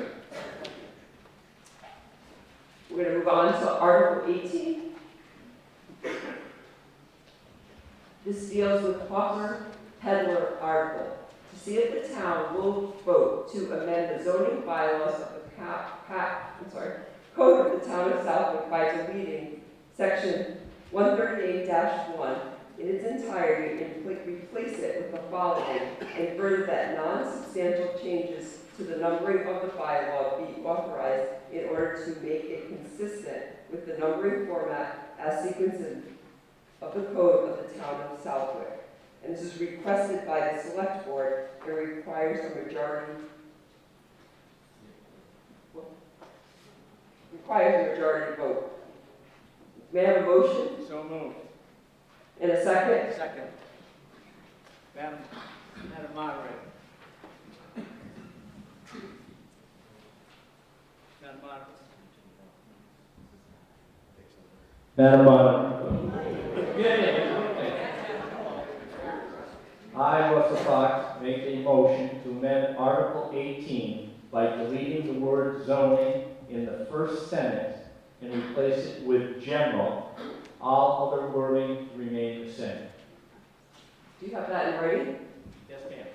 We're going to move on to Article 18. This deals with Hawker Peddler article. To see if the town will vote to amend the zoning bylaws of the Code of the Town of Southwick by deleting Section 138-1 in its entirety and replace it with the following, and further that non-substantial changes to the numbering of the bylaw be authorized in order to make it consistent with the numbering format as sequenced of the Code of the Town of Southwick. And this is requested by the Select Board and requires a majority vote. May I have a motion? So moved. And a second? Second. Madam Moderator. Madam Moderator. Madam I, Russell Fox, make a motion to amend Article 18 by deleting the word zoning in the first sentence and replace it with general. All other wording remain the same. Do you have that in writing? Yes, ma'am.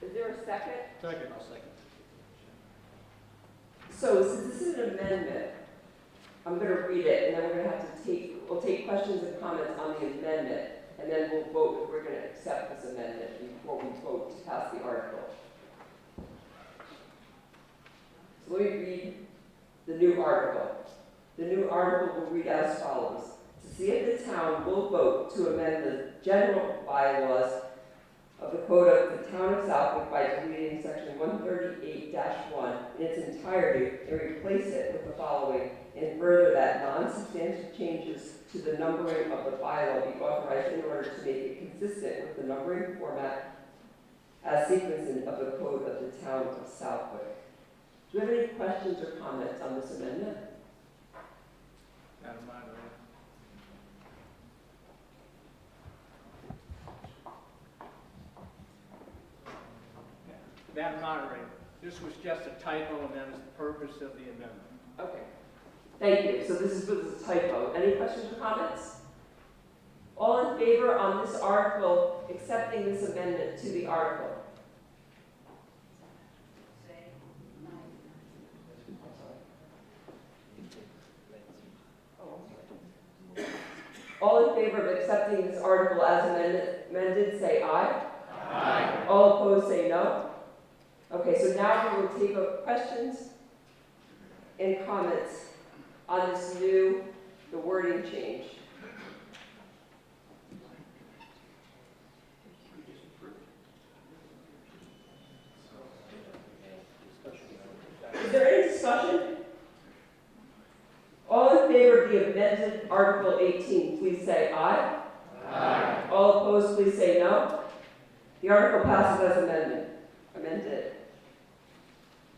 Is there a second? Second, I'll second. So since this is an amendment, I'm going to read it, and then we're going to have to we'll take questions and comments on the amendment, and then we'll vote if we're going to accept this amendment before we vote to pass the article. So let me read the new article. The new article will read as follows. To see if the town will vote to amend the general bylaws of the Code of the Town of Southwick by deleting Section 138-1 in its entirety and replace it with the following, and further that non-substantial changes to the numbering of the bylaw be authorized in order to make it consistent with the numbering format as sequenced of the Code of the Town of Southwick. Do you have any questions or comments on this amendment? Madam Moderator. Madam Moderator, this was just a typo, and that is the purpose of the amendment. Okay. Thank you. So this is a typo. Any questions or comments? All in favor on this article, accepting this amendment to the article? All in favor of accepting this article as amended, say aye. Aye. All opposed, say no. Okay, so now we will take up questions and comments on this the wording change. Is there any discussion? All in favor of the amended Article 18, please say aye. Aye. All opposed, please say no. The article passes as amended.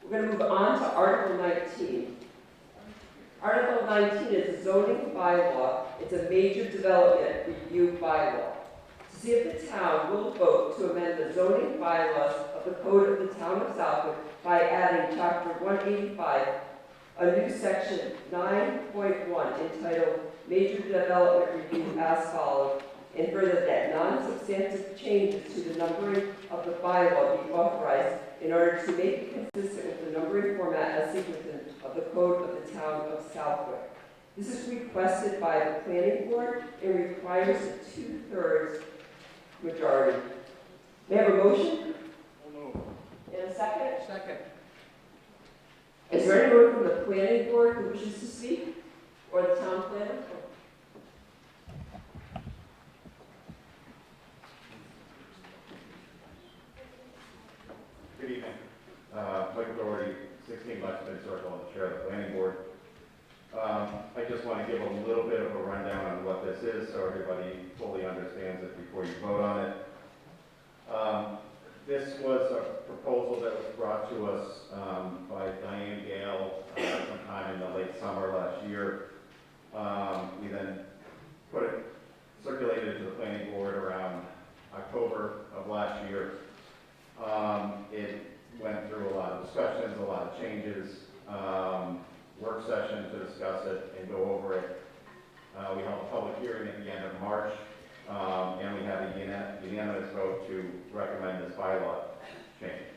We're going to move on to Article 19. Article 19 is a zoning bylaw. It's a major development review bylaw. To see if the town will vote to amend the zoning bylaws of the Code of the Town of Southwick by adding Chapter 185, a new section 9.1 entitled Major Development Review as follows, and further that non-substantive changes to the numbering of the bylaw be authorized in order to make it consistent with the numbering format as significant of the Code of the Town of Southwick. This is requested by the Planning Board and requires a 2/3 majority. May I have a motion? And a second? Second. Is there anyone from the Planning Board who wishes to speak? Or the Town Planner? Good evening. Mike Doherty, 16 Lexington Circle, and the chair of the planning board. I just want to give a little bit of a rundown on what this is so everybody fully understands it before you vote on it. This was a proposal that was brought to us by Diane Gale sometime in the late summer last year. We then circulated it to the planning board around October of last year. It went through a lot of discussions, a lot of changes, work session to discuss it and go over it. We held a public hearing at the end of March, and we had a unanimous vote to recommend this bylaw change.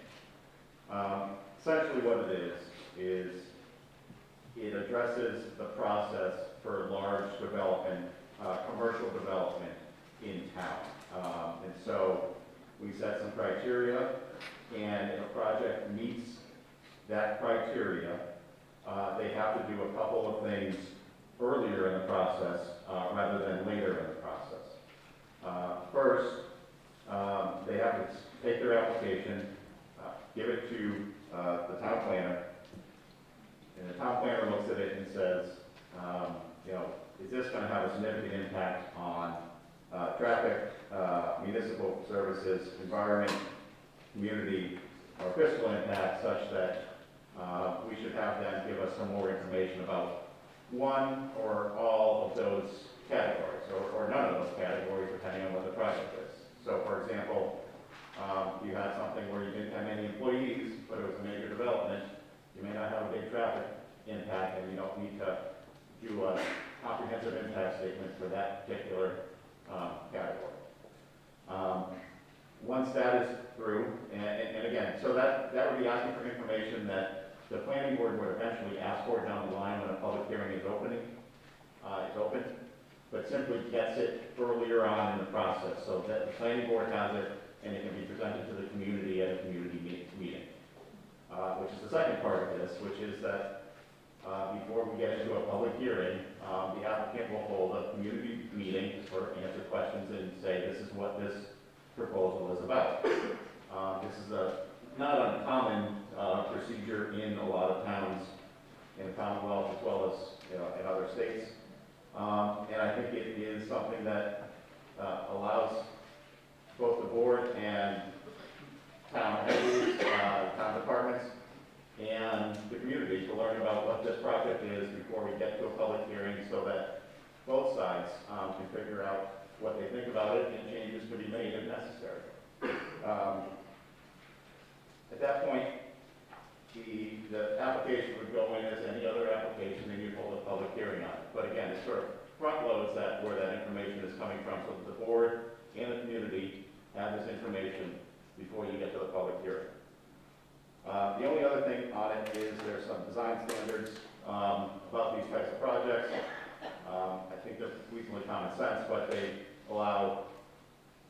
Essentially what it is it addresses the process for large development, commercial development in town. And so we set some criteria, and if a project meets that criteria, they have to do a couple of things earlier in the process rather than later in the process. First, they have to take their application, give it to the town planner, and the town planner looks at it and says, is this going to have a significant impact on traffic, municipal services, environment, community, or fiscal impact such that we should have them give us some more information about one or all of those categories, or none of those categories, depending on what the project is. So, for example, you had something where you didn't have many employees, but it was a major development, you may not have a big traffic impact, and you don't need to do a comprehensive impact statement for that particular category. Once that is through, and again, so that would be asking for information that the planning board would eventually ask for down the line when a public hearing is open, but simply gets it earlier on in the process so that the planning board has it and it can be presented to the community at a community meeting. Which is the second part of this, which is that before we get into a public hearing, the applicant will hold a community meeting or answer questions and say, this is what this proposal is about. This is a not uncommon procedure in a lot of towns in the Commonwealth as well as in other states. And I think it is something that allows both the board and town heads, town departments, and the community to learn about what this project is before we get to a public hearing so that both sides can figure out what they think about it and changes can be made if necessary. At that point, the application would go in as any other application and you'd hold a public hearing on it. But again, it sort of front loads where that information is coming from so that the board and the community have this information before you get to the public hearing. The only other thing on it is there's some design standards about these types of projects. I think they're reasonably common sense, but they allow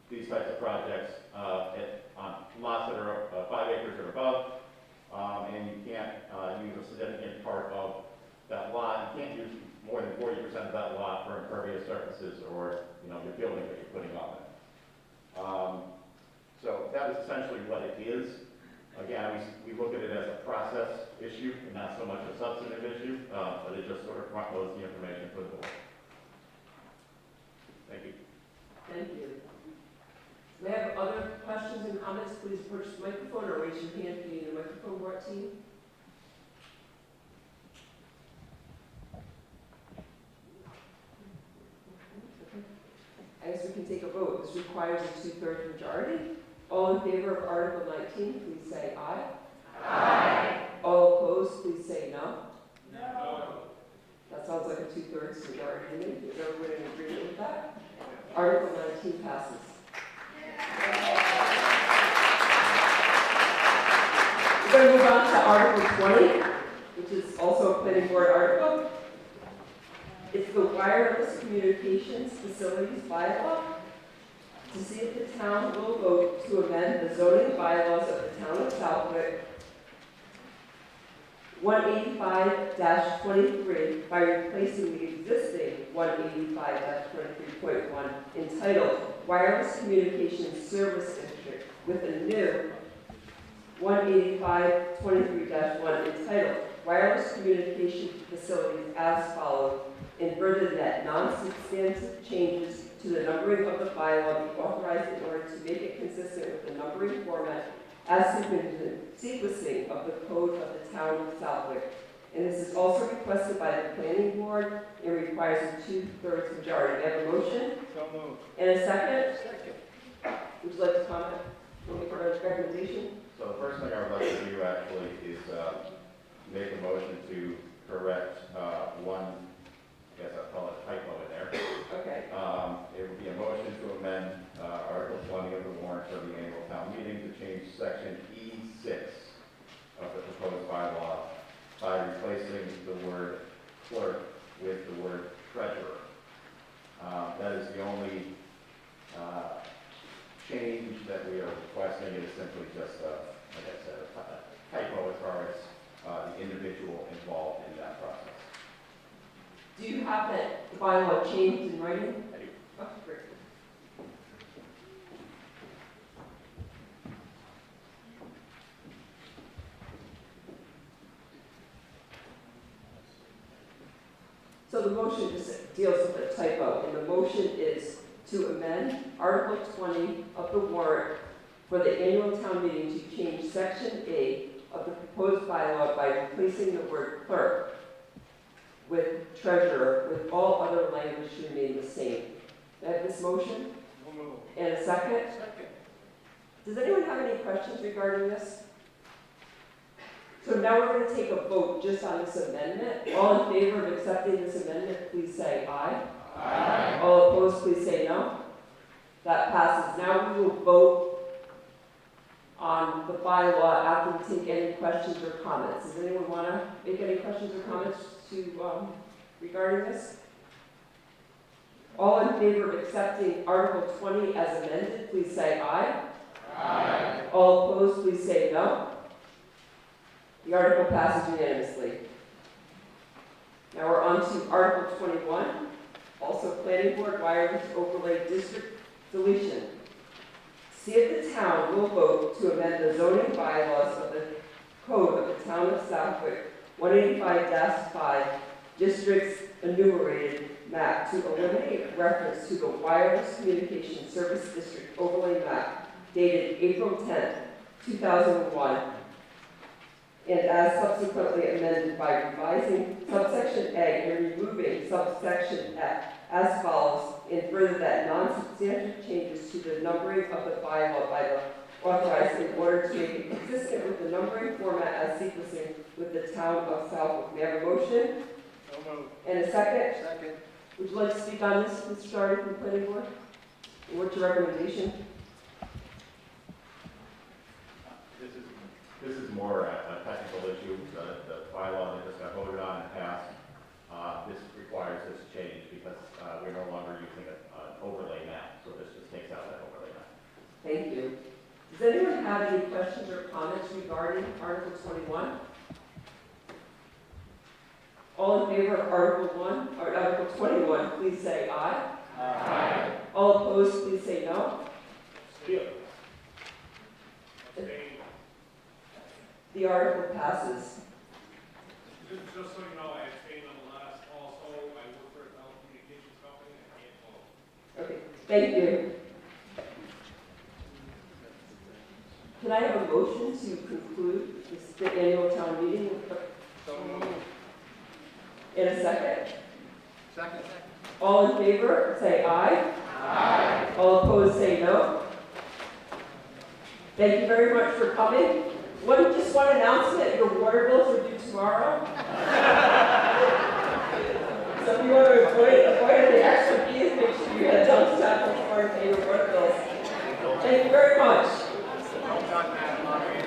these types of projects on lots that are 5 acres or above, and you can't use a significant part of that lot. You can't use more than 40% of that lot for impervious surfaces or your building that you're putting on it. So that is essentially what it is. Again, we look at it as a process issue and not so much a substantive issue, but it just sort of front loads the information for the board. Thank you. Thank you. May I have other questions and comments? Please approach the microphone or raise your hand if you need a microphone brought to you. I guess we can take a vote. This requires a 2/3 majority. All in favor of Article 19, please say aye. Aye. All opposed, please say no. No. That sounds like a 2/3 majority to me. Is everybody in agreement with that? Article 19 passes. We're going to move on to Article 20, which is also a planning board article. It's the wireless communications facilities bylaw. To see if the town will vote to amend the zoning bylaws of the town of Southwick 185-23 by replacing the existing 185-23.1 entitled Wireless Communications Service District with a new 185-23-1 entitled Wireless Communication Facilities as follows, and further that non-substantive changes to the numbering of the bylaw be authorized in order to make it consistent with the numbering format as sequencing of the code of the town of Southwick. And this is also requested by the planning board and requires a 2/3 majority. May I have a motion? So moved. And a second? Second. Would you like to comment? Make a recommendation? So the first thing I would like to do actually is make a motion to correct one, I guess I'll call it typo in there. Okay. It would be a motion to amend Article 20 of the warrant for the annual town meeting to change section E6 of the proposed bylaw by replacing the word clerk with the word treasurer. That is the only change that we are requesting. It is simply just, like I said, a typo as far as the individual involved in that process. Do you have that bylaw changed in writing? I do. Oh, great. So the motion just deals with a typo, and the motion is to amend Article 20 of the warrant for the annual town meeting to change Section A of the proposed bylaw by replacing the word clerk with treasurer, with all other language to remain the same. May I have this motion? And a second? Second. Does anyone have any questions regarding this? So now we're going to take a vote just on this amendment. All in favor of accepting this amendment, please say aye. Aye. All opposed, please say no. That passes. Now we will vote on the bylaw after we take any questions or comments. Does anyone want to make any questions or comments regarding this? All in favor of accepting Article 20 as amended, please say aye. Aye. All opposed, please say no. The article passes unanimously. Now we're on to Article 21, also Planning Board Wireless Overlay District Deletion. See if the town will vote to amend the zoning bylaws of the code of the town of Southwick 185-5 districts enumerated map to eliminate reference to the Wireless Communication Service District overlay map dated April 10, 2001, and as subsequently amended by revising subsection A and removing subsection F as follows, and further that non-substantive changes to the numbering of the bylaw by the authorized in order to make it consistent with the numbering format as sequencing with the town of Southwick. May I have a motion? So moved. And a second? Second. Would you like to speak on this, Mr. Starry from the Planning Board? And what's your recommendation? This is more a technical issue. The bylaw that just got voted on and passed, this requires this change because we're no longer using an overlay map, so this just takes out that overlay map. Thank you. Does anyone have any questions or comments regarding Article 21? All in favor of Article 1, or Article 21, please say aye. Aye. All opposed, please say no. Steal. The article passes. Just so you know, I abstained on the last also. I work for a telecommunications company. I can't vote. Okay, thank you. Can I have a motion to conclude the annual town meeting? In a second? Second. All in favor, say aye. Aye. All opposed, say no. Thank you very much for coming. Just one announcement, your water bills are due tomorrow. So if you want to avoid the extra fees, make sure you head down to Untitled Chapter and pay your water bills. Thank you very much. Well done, Madam Moderator.